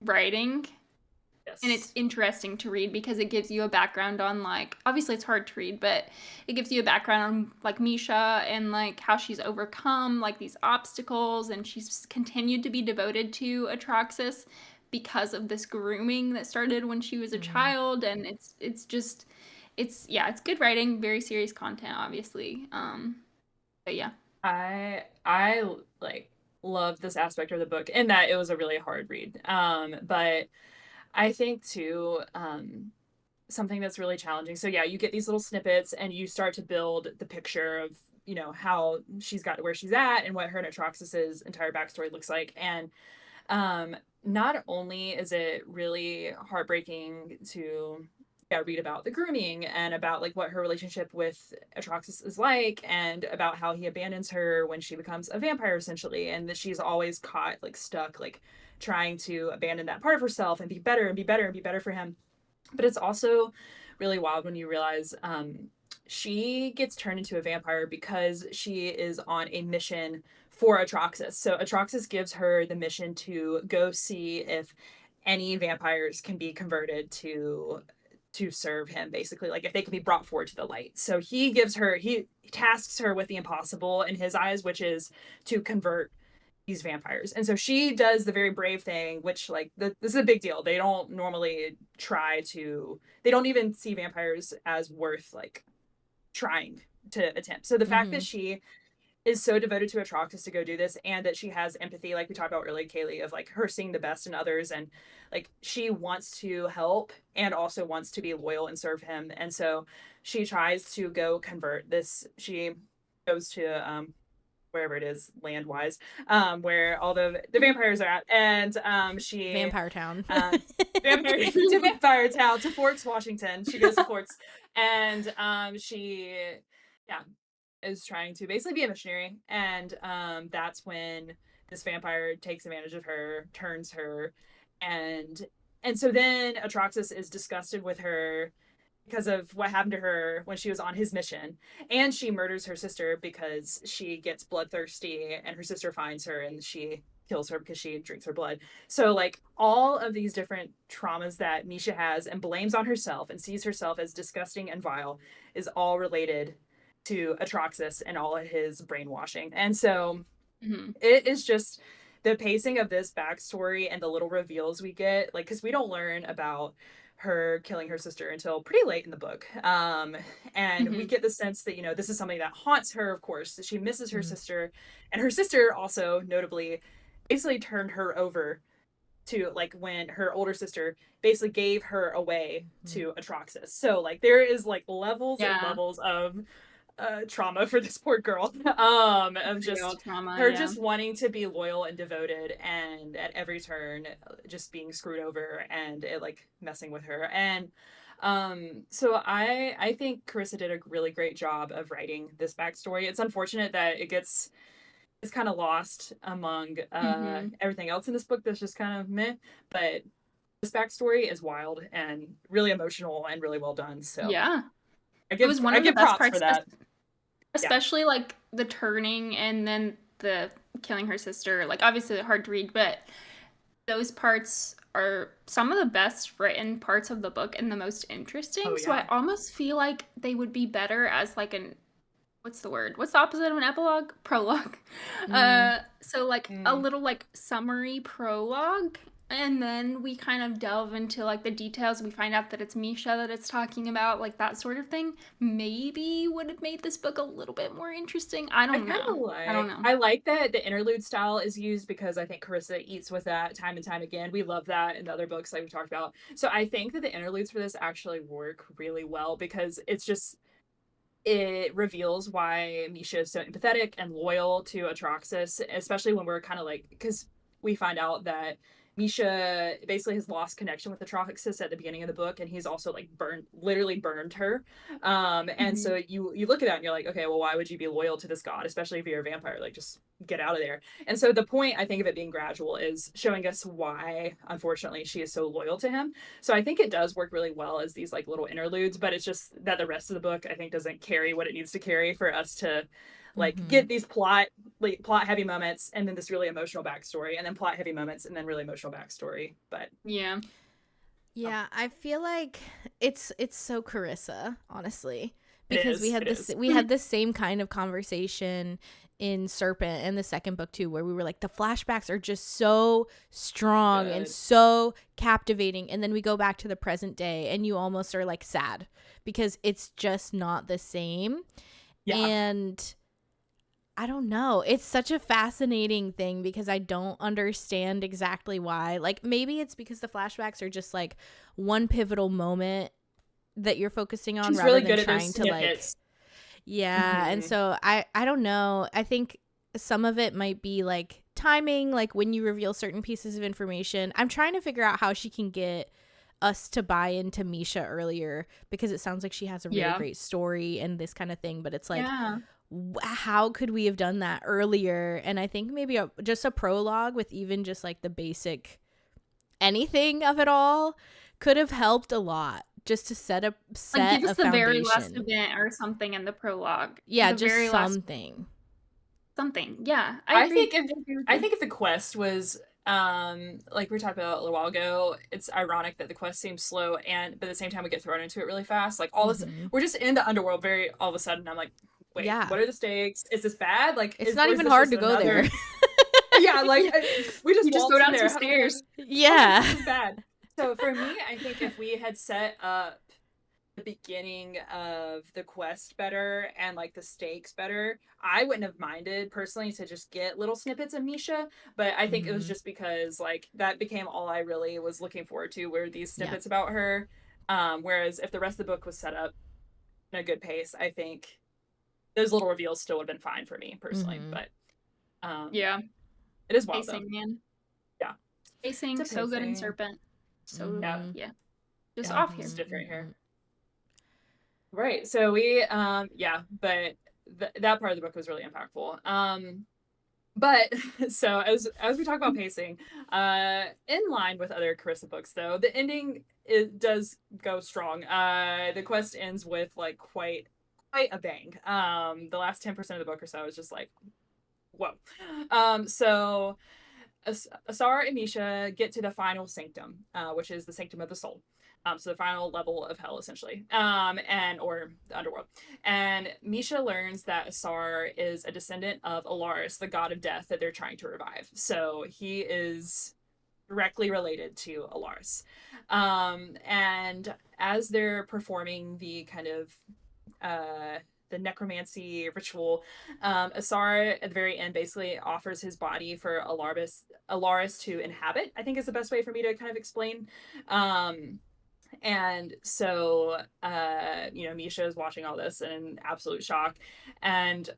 writing, and it's Yes. interesting to read because it gives you a background on like obviously it's hard to read, but it gives you a background on like Misha and like how she's overcome like these obstacles, and she's continued to be devoted to Atraxis because of this grooming that started when she was a Mm-hmm. child. And it's just it's good writing, very serious content obviously. But yeah. I like love this aspect of the book in that it was a really hard read. But I think too, something that's really challenging. So yeah, you get these little snippets and you start to build the picture of, you know, how she's got to where she's at and what her and Atroxus's entire backstory looks like. And um, not only is it really heartbreaking to read about the grooming and about like what her relationship with Atroxus is like and about how he abandons her when she becomes a vampire essentially, and that she's always caught like stuck like trying to abandon that part of herself and be better and be better and be better for him. But it's also really wild when you realize she gets turned into a vampire because she is on a mission for Atroxus. So Atroxus gives her the mission to go see if any vampires can be converted to serve him, basically, like if they can be brought forward to the light. So he tasks her with the impossible in his eyes, which is to convert these vampires. And so she does the very brave thing, which like this is a big deal. They don't normally they don't even see vampires as worth like trying to attempt. So the fact that she is so devoted to Atraxas to go do this, and that she has empathy, like we talked about earlier, Kaylee, of like her seeing the best in others, and like she wants to help and also wants to be loyal and serve him. And so she tries to go convert this. She goes to wherever it is land wise, where all the vampires are at, and she Vampire Town. to Vampire Town, to Forks, Washington. She goes to Forks, and she yeah is trying to basically be a missionary, and that's when this vampire takes advantage of her, turns her, and so then Atraxas is disgusted with her because of what happened to her when she was on his mission, and she murders her sister because she gets bloodthirsty, and her sister finds her and she kills her because she drinks her blood. So like all of these different traumas that Misha has and blames on herself and sees herself as disgusting and vile is all related to Atraxas and all of his brainwashing. And so it is just the pacing of this backstory and the little reveals we get, like, because we don't learn about her killing her sister until pretty late in the book. And we get the sense that, you know, this is something that haunts her, of course, that she misses her sister. And her sister also, notably, basically turned her over to, like, when her older sister basically gave her away to Atraxas. So, like, there is, like, levels and levels of trauma for this poor girl, of just trauma, her just wanting to be loyal and devoted, and at every turn just being screwed over and it like messing with her. And so I think Carissa did a really great job of writing this backstory. It's unfortunate that it's kind of lost among everything else in this book that's just kind of meh, but this backstory is wild and really emotional and really well done. So yeah, it was one of the best parts for that. Especially like the turning and then the killing her sister. Like obviously hard to read, but those parts are some of the best written parts of the book and the most interesting. Oh, yeah. So I almost feel like they would be better as like an what's the word? What's the opposite of an epilogue? Prologue. So like a little like summary prologue. And then we kind of delve into like the details. We find out that it's Misha that it's talking about, like that sort of thing. Maybe would have made this book a little bit more interesting. I don't know. I like that the interlude style is used because I think Carissa eats with that time and time again. We love that in the other books like we talked about. So I think that the interludes for this actually work really well because it reveals why Misha is so empathetic and loyal to Atraxas, especially when we're kind of like, because we find out that Misha basically has lost connection with Atraxas at the beginning of the book, and he's also like literally burned her. And so you look at that and you're like, okay, well, why would you be loyal to this god, especially if you're a vampire? Like, just get out of there. And so the point, I think, of it being gradual is showing us why, unfortunately, she is so loyal to him. So I think it does work really well as these like little interludes, but it's just that the rest of the book, I think, doesn't carry what it needs to carry for us to like get these plot heavy moments and then this really emotional backstory, and then plot heavy moments and then really emotional backstory. But yeah, I feel like it's so Carissa, honestly, because we had this same kind of conversation in Serpent in the second book too, where we were like, the flashbacks are just so strong and so captivating, and then we go back to the present day and you almost are like sad because it's just not the same. And I don't know. It's such a fascinating thing because I don't understand exactly why. Like, maybe it's because the flashbacks are just like one pivotal moment that you're focusing on. She's rather really than good trying to like, and so I don't know. I think some of it might be like timing, like when you reveal certain pieces of information. I'm trying to figure out how she can get us to buy into Misha earlier because it sounds like she has a really great story and this kind of thing, but it's like, how could we have done that earlier? And I think maybe just a prologue with even just like the basic anything of it all could have helped a lot, just to set a give us the foundation. Very last event or something in the prologue. Yeah, just something. Yeah, I think if the quest was like we were talking about a little while ago, it's ironic that the quest seems slow, but at the same time we get thrown into it really fast. Like all this, we're just in the underworld all of a sudden. I'm like, wait, what are the stakes? Is this bad? Like, it's not even hard to go there. Yeah, like we just You just waltzed go down in there. some stairs. Yeah. This is bad. So for me, I think if we had set up the beginning of the quest better and like the stakes better, I wouldn't have minded personally to just get little snippets of Misha. But I think it was just because like that became all I really was looking forward to were these snippets about her. Whereas if the rest of the book was set up in a good pace, I think those little reveals still would have been fine for me personally. But Yeah. it is wild Pacing, though. man. Yeah. Pacing, so good in Serpent. So, yeah. Just off here. It's different here. Right. So we, but that part of the book was really impactful. But so as we talk about pacing, in line with other Carissa books, though, the ending does go strong. The quest ends with like quite a bang. The last 10% of the book or so is just like, whoa. So Asar and Misha get to the final sanctum, which is the sanctum of the soul. So the final level of hell, essentially, or the underworld. And Misha learns that Asar is a descendant of Alaris, the god of death that they're trying to revive. So he is directly related to Alaris. And as they're performing the kind of the necromancy ritual, Asar at the very end basically offers his body for Alaris to inhabit, I think is the best way for me to kind of explain. And so, Misha is watching all this in absolute shock and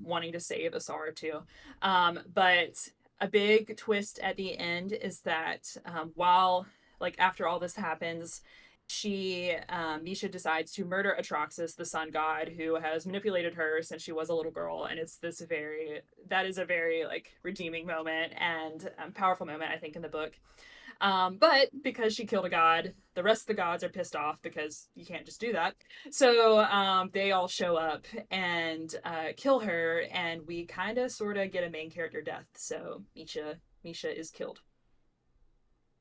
wanting to save Asar too. But a big twist at the end is that while, like, after all this happens, Misha decides to murder Atraxas, the sun god, who has manipulated her since she was a little girl. And it's that is a very, like, redeeming moment and powerful moment, I think, in the book. But because she killed a god, the rest of the gods are pissed off because you can't just do that. So they all show up and kill her, and we kind of sort of get a main character death. So Misha is killed.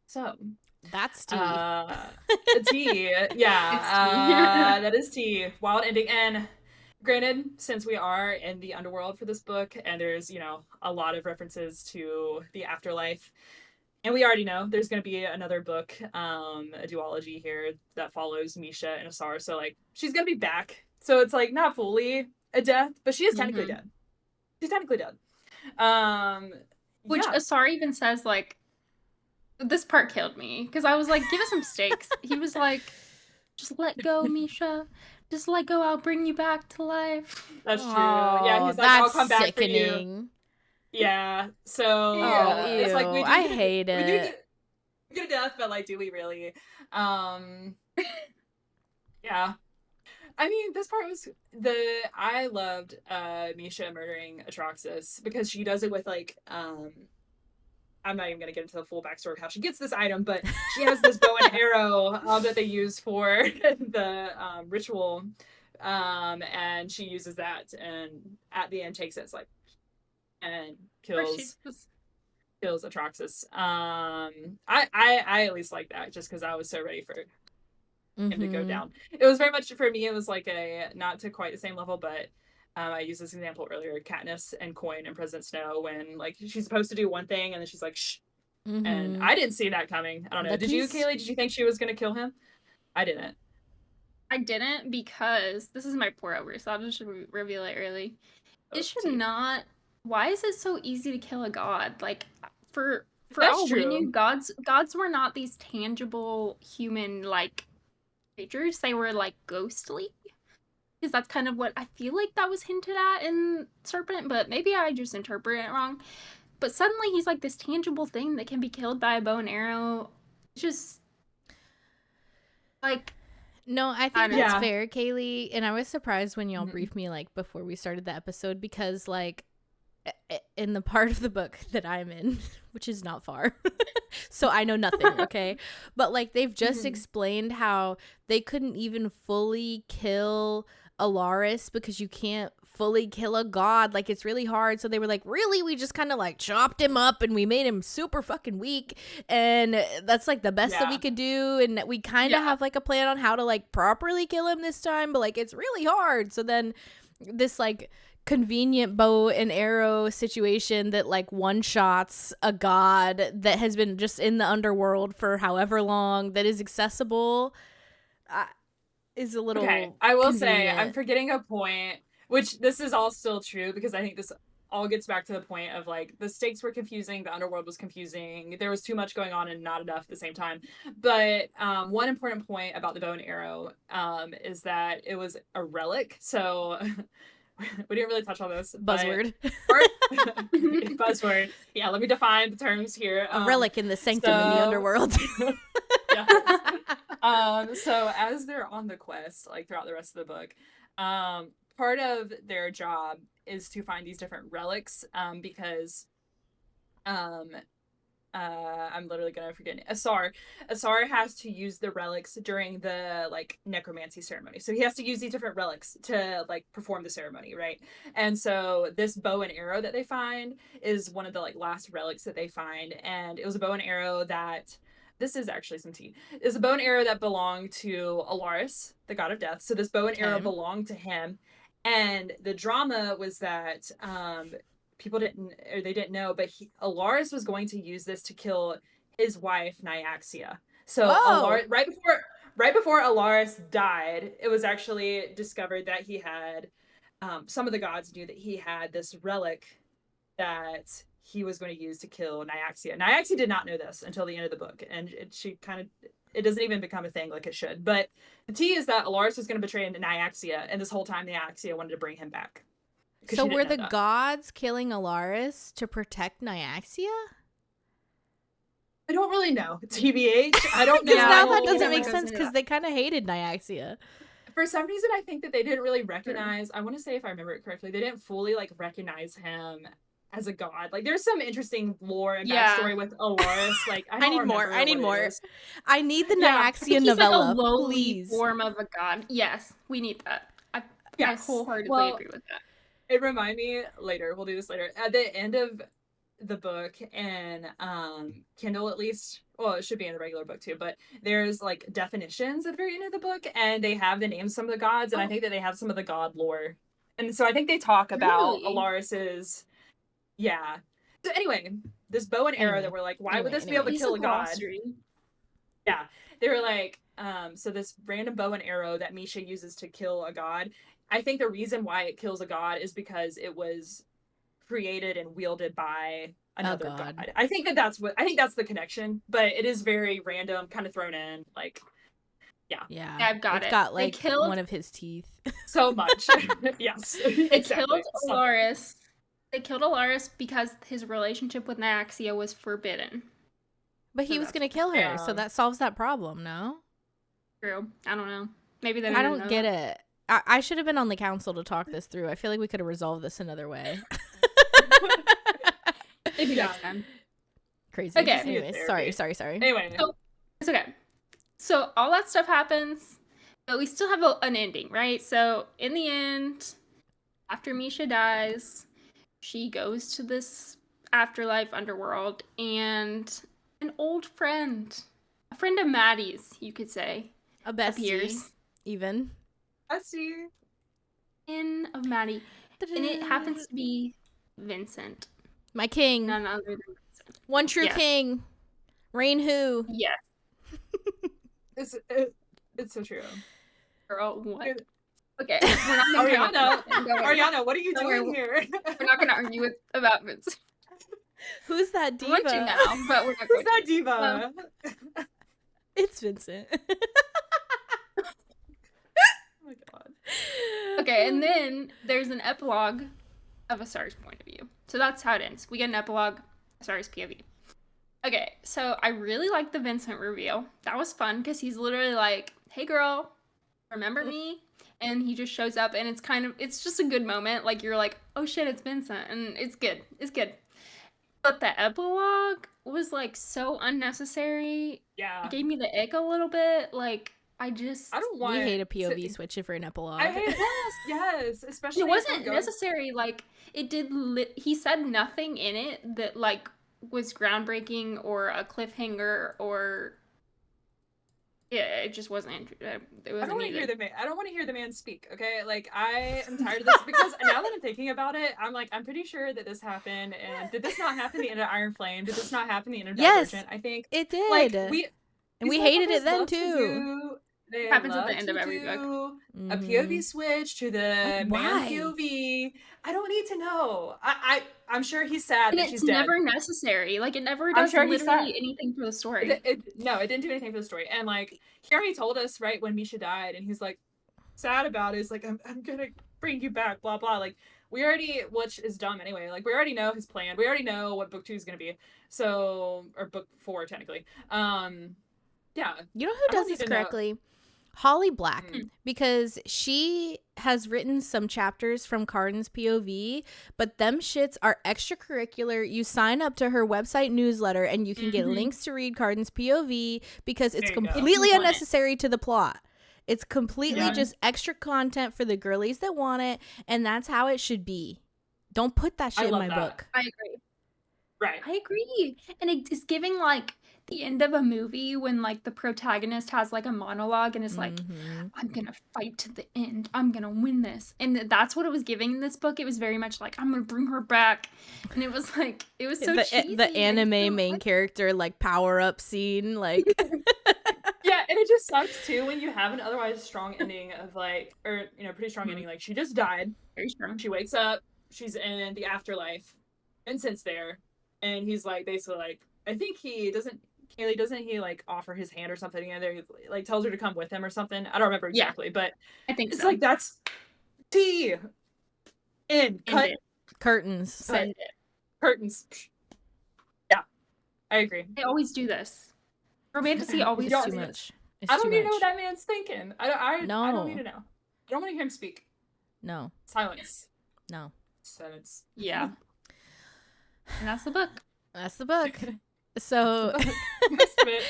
So that's tea. Tea, yeah, that is tea. Wild ending, and granted, since we are in the underworld for this book, and there's a lot of references to the afterlife. And we already know there's going to be another book, a duology here that follows Misha and Asar. So, like, she's going to be back. So it's, like, not fully a death, but she is technically dead. She's technically dead. Which Asar even says, like, this part killed me. Because I was like, give us some stakes. He was like, just let go, Misha. Just let go. I'll bring you back to life. That's true. Yeah, he's like, I'll come back for you. Yeah, so it's like I hate it. We get a death, but like, do we really? Yeah. I mean, this part was I loved Misha murdering Atraxas because she does it with like I'm not even gonna get into the full backstory of how she gets this item, but she has this bow and arrow that they use for the ritual, and she uses that, and at the end takes it. It's like. And kills Atraxas. I at least like that just because I was so ready for him to go down. It was very much for me. It was like a not to quite the same level, but I used this example earlier: Katniss and Coin and President Snow when like she's supposed to do one thing and then she's like shh, and I didn't see that coming. I don't know. Did you, Kaylee? Did you think she was gonna kill him? I didn't. I didn't because this is my pour over, so I'll just reveal it early. It should not. Why is it so easy to kill a god? Like, for all we knew, gods were not these tangible human like creatures. They were like ghostly, because that's kind of what I feel like that was hinted at in Serpent. But maybe I just interpret it wrong. But suddenly he's like this tangible thing that can be killed by a bow and arrow. Just like. No, I think that's fair, Kaylee. And I was surprised when y'all briefed me like before we started the episode because like. In the part of the book that I'm in, which is not far, so I know nothing, okay? But like they've just explained how they couldn't even fully kill Alaris because you can't fully kill a god. Like it's really hard. So they were like, really? We just kind of like chopped him up and we made him super fucking weak. And that's like the best that we could do. And we kind of have like a plan on how to like properly kill him this time, but like it's really hard. So then this like convenient bow and arrow situation that like one-shots a god that has been just in the underworld for however long, that is accessible, is a little Okay, I will say I'm convenient. forgetting a point, which this is all still true because I think this all gets back to the point of like the stakes were confusing, the underworld was confusing, there was too much going on and not enough at the same time. But one important point about the bow and arrow is that it was a relic. So we didn't really touch on this. Buzzword. Buzzword. Yeah, let me define the terms here. A relic in the sanctum in the underworld. Yes. So as they're on the quest, like throughout the rest of the book, part of their job is to find these different relics, because I'm literally gonna forget. Asar has to use the relics during the like necromancy ceremony. So he has to use these different relics to like perform the ceremony, right? And so this bow and arrow that they find is one of the like last relics that they find, and it was a bow and arrow that this is actually some tea. It's a bow and arrow that belonged to Alaris, the god of death. So this bow and arrow belonged to him. And the drama was that people didn't know, but Alaris was going to use this to kill his wife Nyaxia. So Alaris, right before Alaris died, it was actually discovered that he had some of the gods knew that he had this relic that he was going to use to kill Nyaxia. Nyaxia did not know this until the end of the book, and it doesn't even become a thing like it should. But the tea is that Alaris was going to betray Nyaxia, and this whole time Nyaxia wanted to bring him back. So were the gods killing Alaris to protect Nyaxia? I don't really know. TBH, I don't know. Because now that doesn't make sense because they kind of hated Nyaxia. For some reason, I think that they didn't really recognize, I want to say if I remember it correctly, they didn't fully like recognize him as a god. Like there's some interesting lore and backstory with Alaris. Like I need more. I need more. I need the Nyaxia novella, like a lowly please. Form of a god. Yes, we need that. I wholeheartedly agree with that. It reminded me later. We'll do this later. At the end of the book, and Kindle at least, well, it should be in the regular book too, but there's like definitions at the very end of the book, and they have the names of some of the gods, and I think that they have some of the god lore. And so I think they talk about Alaris's. Yeah. So anyway, this bow and arrow that were like, why would this be able to kill a god? Yeah. They were like, so this random bow and arrow that Misha uses to kill a god, I think the reason why it kills a god is because it was created and wielded by another god. I think that's the connection, but it is very random, kind of thrown in, like, yeah, I've got it. It's got like one of his teeth. So much. Yes. They killed Alaris. They killed Alaris because his relationship with Nyaxia was forbidden. But he was going to kill her, so that solves that problem, no? True. I don't know. Maybe they I don't get it. I should have been on the council to talk this through. I feel like we could have resolved this another way. Maybe next time. Crazy. Okay. Anyways, sorry. Anyway. So, it's okay. So all that stuff happens, but we still have an ending, right? So in the end, after Misha dies, she goes to this afterlife underworld, and an old friend, a friend of Maddie's, you could say, a bestie, appears. Even. Bestie. In of Maddie. And it happens to be Vincent. My king. None other than Vincent. One true king. Reign who? Yes. It's so true. Girl, what? Okay. Ariana, what are you doing here? We're not going to argue about Vincent. Who's that diva? I want to now, but we're not Who's that diva? It's Vincent. Oh my god. Okay, and then there's an epilogue of Asar's point of view. So that's how it ends. We get an epilogue, Asar's POV. Okay, so I really like the Vincent reveal. That was fun because he's literally like, "Hey girl, remember me?" And he just shows up, and it's just a good moment. Like you're like, "Oh shit, it's Vincent," and it's good. It's good. But the epilogue was like so unnecessary. Yeah, it gave me the ick a little bit. Like I don't want. We hate a POV switch for an epilogue. I hate yes, especially. It wasn't necessary. Like it did. He said nothing in it that like was groundbreaking or a cliffhanger or Yeah, it just wasn't. It I wasn't don't want to hear needed. the man. I don't want to hear the man speak. Okay, like I am tired of this because now that I'm thinking about it, I'm like, I'm pretty sure that this happened. And did this not happen the end of Iron Flame? Did this not happen the end of Yes, Divergent? I think it like did. And these we hated it motherfuckers then love to too. do. They Happens at the love end of to every book. do a Mm-hmm. POV switch to Like, the man why? POV. I don't need to know. I'm sure he's sad And that it's she's dead. never necessary. Like, it never I'm does sure he's literally sad. anything for the story. No, it didn't do anything for the story. And like he already told us right when Misha died, and he's like sad about it. He's like, I'm gonna bring you back, blah blah. Like we already, which is dumb anyway. Like we already know his plan. We already know what book 2 is gonna be. So or book 4 technically. Yeah. You know I who don't does need this to know. correctly? Holly Black, Mm. because she has written some chapters from Cardin's POV, but them shits are extracurricular. You sign up to her website newsletter and you can get Mhm. links to read Cardin's POV because it's There you go. completely If you want it. unnecessary to the plot. It's completely Yeah. just extra content for the girlies that want it, and that's how it should be. Don't put that I shit in love my that. book. I agree. Right. I agree. And it's giving like the end of a movie when like the protagonist has like a monologue and is like, Mhm. I'm gonna fight to the end. I'm gonna win this. And that's what it was giving in this book. It was very much like, I'm gonna bring her back. And it was like, it was so cheesy. The I just anime don't main like character like power up scene, like Yeah, and it just sucks too when you have an otherwise strong ending of like, or pretty strong Mhm. ending. Like she just died. very strong. She wakes up. She's in the afterlife. Vincent's there, and he's like basically like, I think he doesn't. Kaylee, doesn't he like offer his hand or something? And he like tells her to come with him or something. I don't remember Yeah. exactly, but I think it's so. like that's T. In cut End it. curtains. Send it. curtains. Yeah, I agree. They always do this. Romantasy always It's don't too does need- it. much. It's I don't too need to much. know what that man's thinking. I don't need No. to know. I don't want to hear him speak. No. Silence. No. Silence. Yeah. And that's the book. That's the book. So That's it.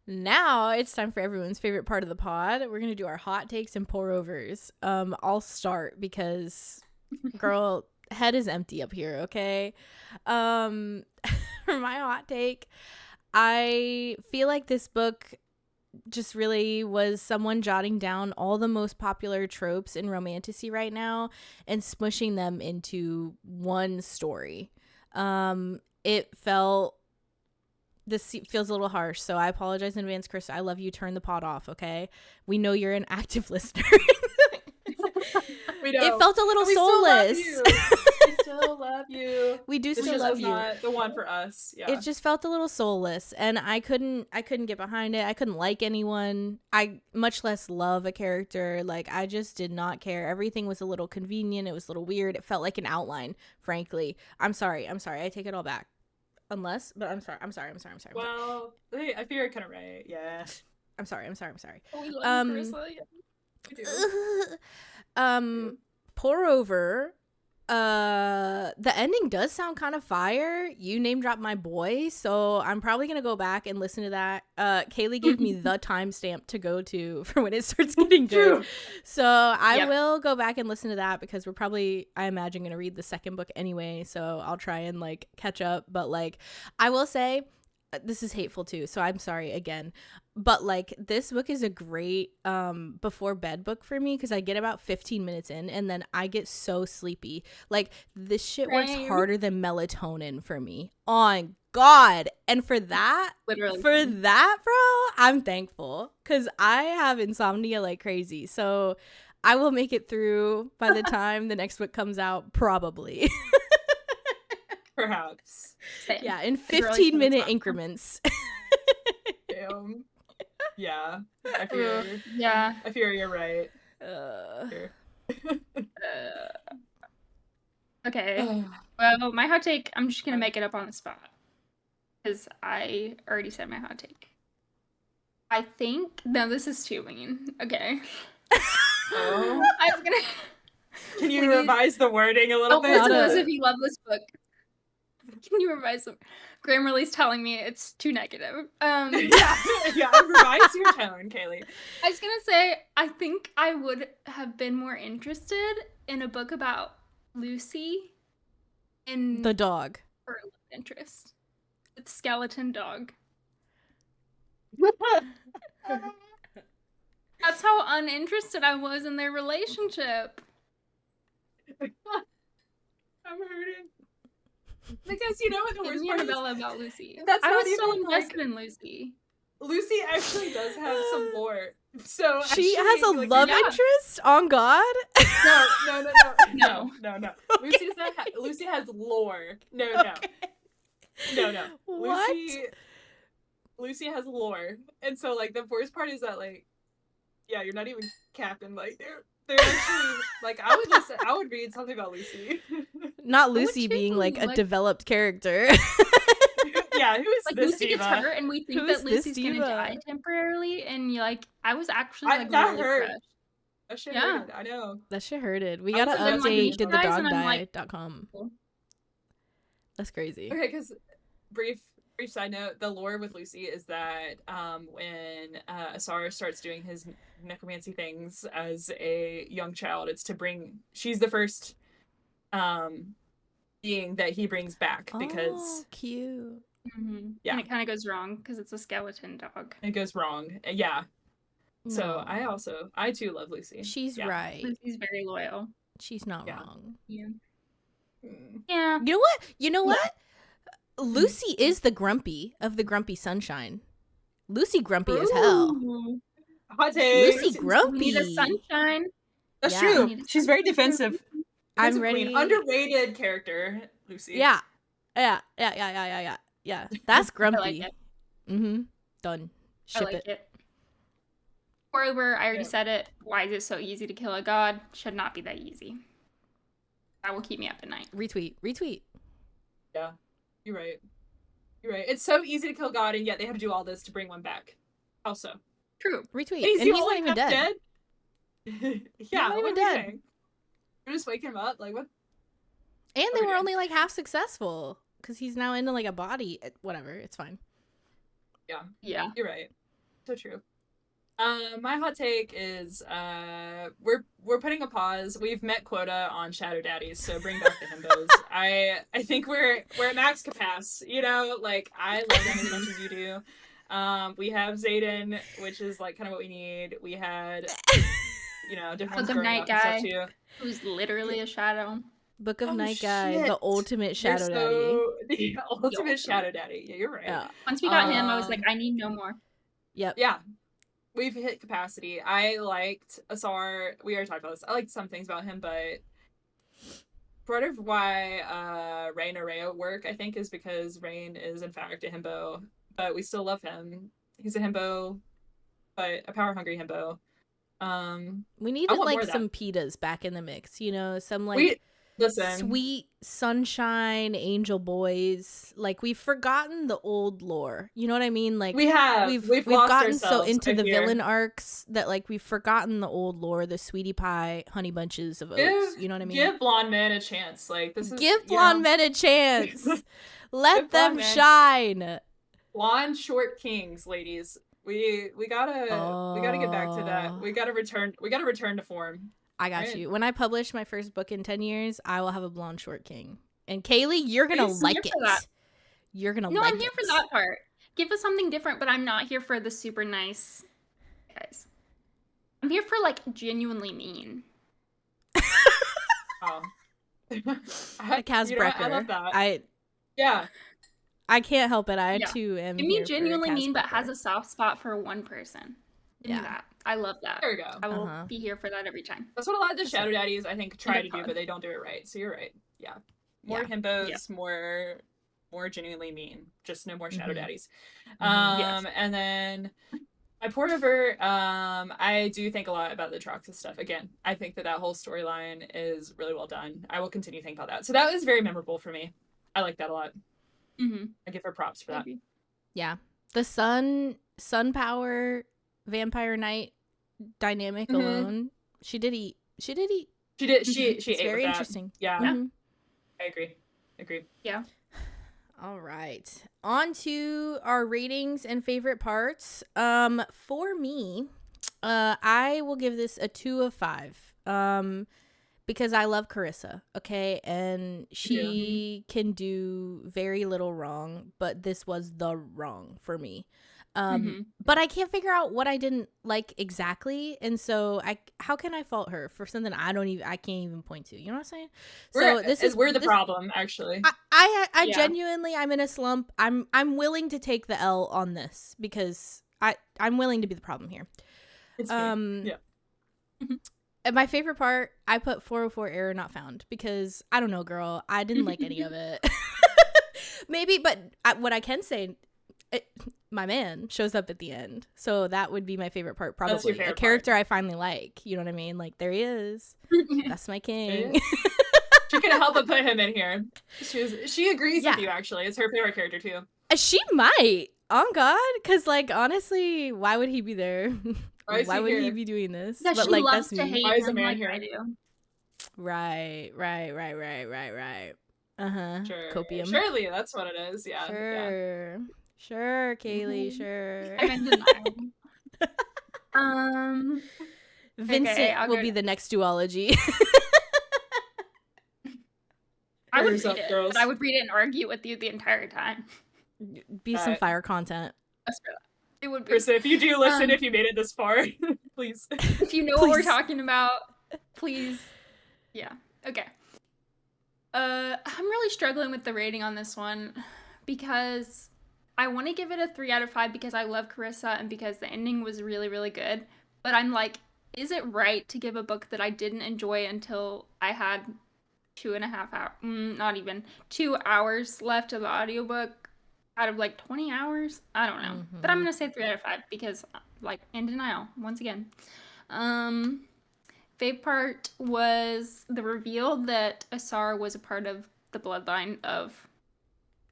now it's time for everyone's favorite part of the pod. We're gonna do our hot takes and pour overs. I'll start because girl, head is empty up here, okay? For my hot take, I feel like this book just really was someone jotting down all the most popular tropes in romantasy right now and smushing them into one story. It felt, this feels a little harsh, so I apologize in advance, Chris. I love you. Turn the pod off, okay? We know you're an active listener. We know. It felt a little We still love soulless. you. We still love you. We do This still just love was you. not the one for us. Yeah. It just felt a little soulless, and I couldn't get behind it. I couldn't like anyone. I much less love a character. Like, I just did not care. Everything was a little convenient. It was a little weird. It felt like an outline, frankly. I'm sorry. I take it all back. But I'm sorry. Well, hey, I feel you're kind of right. Yeah. I'm sorry. Oh, we love you, Carissa. Yeah. We do. Pour over. The ending does sound kind of fire. You name dropped my boy, so I'm probably gonna go back and listen to that. Kaylee gave me the timestamp to go to for when it starts getting good. True. So I Yep. will go back and listen to that because we're probably, I imagine, gonna read the second book anyway. So I'll try and like catch up. But like, I will say, this is hateful too, so I'm sorry again, but like, this book is a great before bed book for me because I get about 15 minutes in and then I get so sleepy. Like, this shit works Same. harder than melatonin for me, on God. And for that, Literally. bro, I'm thankful because I have insomnia like crazy. So I will make it through by the time the next book comes out, probably. Perhaps. Same. Yeah, in It's really 15-minute fun. increments. Damn. Yeah. I fear. Yeah. I fear you're right. Uh, Okay. Well, my hot take, I'm just going to make it up on the spot. Because I already said my hot take. I think... No, this is too mean. Okay. Oh. I was going to... Can you Please. revise the wording a little Oh, bit? listen, Not a- those of you love this book. Can you revise them? Grammarly's telling me it's too negative. Yeah, revise your tone, Kaylee. I was gonna say, I think I would have been more interested in a book about Lucy and the dog. her love interest. The skeleton dog. That's how uninterested I was in their relationship. I'm hurting. Because you know what the In worst part is? Annabella about Lucy. That's I not was so even, invested in Lucy. Lucy actually does have some lore. So She actually, has a like, love yeah. interest on God? No. Lucy does not Lucy has lore. No. What? Lucy has lore. And so like the worst part is that like, yeah, you're not even capping. Like they're actually like I would read something about Lucy. Not would Lucy being too, like a like- developed character. Yeah, who is Like this Lucy diva? gets hurt, and we think Who that is this Lucy's gonna diva? die temporarily, and you're like, I was actually like that really hurt. crushed. That shit Yeah. hurted. I know. That shit hurted. We I gotta was like, update then, like, guys, and I'm like- didthedogdie.com. That's crazy. Okay, because brief side note, the lore with Lucy is that when Asar starts doing his necromancy things as a young child, it's to bring she's the first being that he brings back because Oh, cute. Mm-hmm. Yeah. And it kind of goes wrong because it's a skeleton dog. it goes wrong. Yeah. So No. I too love Lucy. She's Yeah. right. Lucy's very loyal. She's not Yeah. wrong. Yeah. Mm. Yeah. You know what? You know Yeah. what? Lucy is the grumpy of the Grumpy Sunshine. Lucy grumpy as hell. Ooh. Hot take. Lucy We need a grumpy. sunshine. That's Yeah. true. She's very defensive. I'm Defensive ready. queen. Underrated character, Lucy. Yeah. Yeah. That's I grumpy. like it. Mm-hmm. Done. I Ship like it. it. Spoiler, I already Yeah. said it. Why is it so easy to kill a god? Should not be that easy. That will keep me up at night. Retweet. Yeah. You're right. It's so easy to kill God, and yet they have to do all this to bring one back. Also. True. Retweet. Is And he he's all not even dead. Yeah, not what even are we dead. doing? We're just waking him up. Like, what? And they Okay. were only like half successful because he's now into like a body. Whatever. It's fine. Yeah. You're right. So true. My hot take is we're putting a pause. We've met quota on Shadow Daddies, so bring back the himbos. I think we're at max capacity. You know, like I love them as much as you do. We have Zayden, which is like kind of what we need. We had, different ones Book of growing Night up and stuff guy. too. Who's literally a shadow. Book of Oh, Night Guy, the shit. ultimate You're shadow daddy. The ultimate ultimate. Shadow Daddy. Yeah, you're right. Yeah. Once we got him, I was like, Um, I need no more. Yep. Yeah. We've hit capacity. I liked Asar. We already talked about this. I liked some things about him, but part of why Rain Areo work, I think, is because Rain is in fact a himbo, but we still love him. He's a himbo, but a power hungry himbo. We needed want more like of that. some pitas back in the mix, some like we listen. sweet sunshine angel boys. Like we've forgotten the old lore. You know what I mean? Like We have. we've lost gotten so ourselves, into I the fear. villain arcs that like we've forgotten the old lore, the sweetie pie, honey bunches of oats. You know what I mean? Give blonde men a chance. Like this is Give blonde men a chance. Let Give them blonde men- shine. blonde short kings, ladies. We gotta get back to that. We gotta return to form. I got Right. you. When I publish my first book in 10 years, I will have a blonde short king. And Kaylee, you're gonna Thanks, I'm like here it. for that. You're gonna No, like I'm here it. for that part. Give us something different, but I'm not here for the super nice guys. I'm here for like genuinely mean. Oh. Like Kaz Brecker. I love that. Yeah. I can't help it. I Yeah. too am. Give me here for genuinely Kaz mean, but Brecker. has a soft spot for one person. Give me Yeah. that. I love that. There we go. I will Uh-huh. be here for that every time. That's what a lot of the Shadow Daddies I think try the to do, pod. but they don't do it right. So you're right. Yeah. More Yeah. himbos, more genuinely mean. Just no more Shadow Mhm. Daddies. Mhm. Yes. And then I poured over. I do think a lot about the Troxus stuff. Again, I think that whole storyline is really well done. I will continue to think about that. So that was very memorable for me. I like that a lot. Mm-hmm. I give her props for that. Yeah. The sun power vampire knight dynamic Mhm. alone. She did eat. She did. She It's ate with very that. interesting. Yeah, Mhm. I agree. Yeah. All right. On to our ratings and favorite parts. For me, I will give this a 2 of 5. Because I love Carissa, okay? And she can do very little wrong, but this was the wrong for me. But I can't figure out what I didn't like exactly, and so how can I fault her for something I can't even point to? You know what I'm saying? We're the problem, actually. I genuinely, I'm in a slump. I'm willing to take the L on this because I'm willing to be the problem here. It's me. Yeah. And my favorite part, I put 404 error not found because I don't know, girl, I didn't like any of it. Maybe, but what I can say, my man shows up at the end, so that would be my favorite part. Probably That's your favorite a character part. I finally like. You know what I mean? Like, there he is. That's my king. She couldn't help but put him in here. She agrees with you. Actually, it's her favorite character too. She might. On God, because like honestly, why would he be there? Why would he be doing this? Yeah, but she like loves that's to me. hate Why is a him man like here? I do. Right. Sure. Copium. Surely that's what it is. Yeah. Sure, Kaylee. Sure. I'm in denial. Vincent will be the next duology. I would Yourself, read it, girls. but I would read it and argue with you the entire time. Be some fire content. It would be. Krista, if you do listen, if you made it this far, please. If you know what we're talking about, please. Yeah. Okay. I'm really struggling with the rating on this one because I want to give it a 3 out of 5 because I love Carissa and because the ending was really, really good. But I'm like, is it right to give a book that I didn't enjoy until I had 2.5 hours, not even 2 hours left of the audiobook out of like 20 hours? I don't know. But I'm going to say 3 out of 5 because like in denial once again. Favorite part was the reveal that Asar was a part of the bloodline of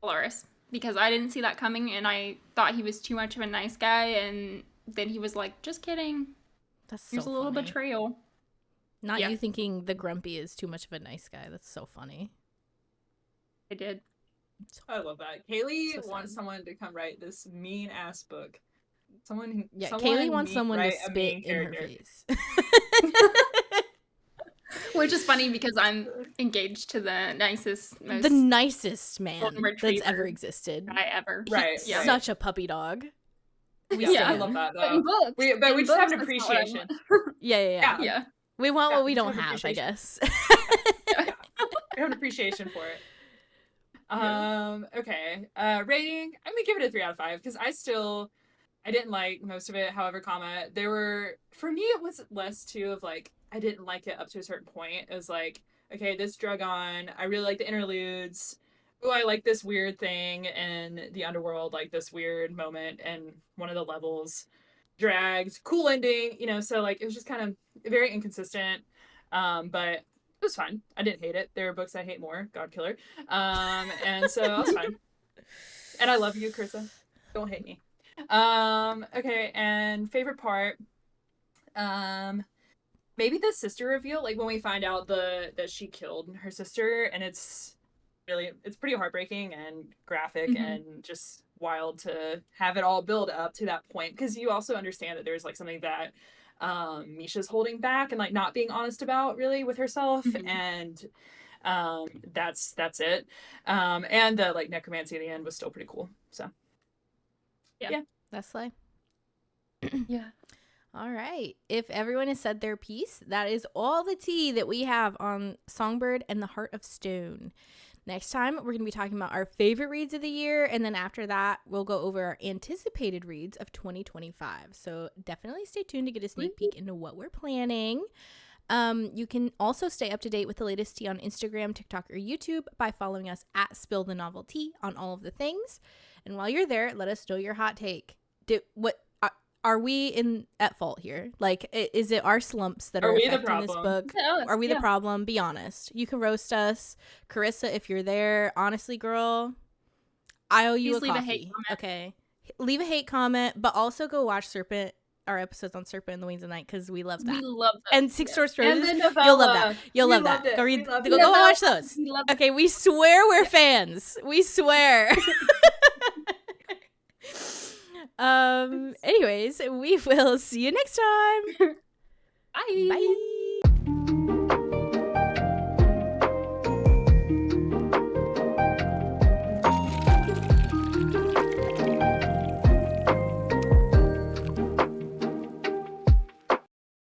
Dolores because I didn't see that coming and I thought he was too much of a nice guy and then he was like, just kidding. That's so There's a little funny. betrayal. Not you thinking the grumpy is too much of a nice guy. That's so funny. I did. I love that. Kaylee wants someone to come write this mean ass book. Kaylee wants someone to spit in her face. Which is funny because I'm engaged to the nicest man that's ever existed. Guy ever. Right. Such a puppy dog. I love that though. But we just have an appreciation. Yeah. We want what we don't have, I guess. We have an appreciation for it. Okay. Rating, I'm gonna give it a 3 out of 5 because I didn't like most of it. However, for me it was less too of like I didn't like it up to a certain point. It was like, okay, this drug on. I really like the interludes. Oh, I like this weird thing in the underworld, like this weird moment and one of the levels dragged. Cool ending, so like it was just kind of very inconsistent. But it was fine. I didn't hate it. There are books I hate more, God Killer. And so I was fine. And I love you, Carissa. Don't hate me. Okay, and favorite part, maybe the sister reveal, like when we find out that she killed her sister, and it's pretty heartbreaking and graphic and just wild to have it all build up to that point, because you also understand that there's like something that Misha's holding back and like not being honest about really with herself, and that's it. And the like necromancy at the end was still pretty cool. So yeah. That's slay. Yeah. All right. If everyone has said their piece, that is all the tea that we have on Songbird and the Heart of Stone. Next time, we're going to be talking about our favorite reads of the year, and then after that, we'll go over our anticipated reads of 2025. So definitely stay tuned to get a sneak peek into what we're planning. You can also stay up to date with the latest tea on Instagram, TikTok, or YouTube by following us at Spill the Novel Tea on all of the things. And while you're there, let us know your hot take. Are we at fault here? Like, is it our slumps that are affecting this book? Are we the problem? Be honest. You can roast us. Carissa, if you're there, honestly, girl, I owe you a coffee. A hate comment. Okay. Leave a hate comment, but also go watch our episodes on Serpent and the Wings of Night, because we love that. We love that. And Six Short Roses, you'll love that. You'll love that. Go watch those. Okay, we swear we're fans. We swear. Anyways, we will see you next time. Bye. Bye.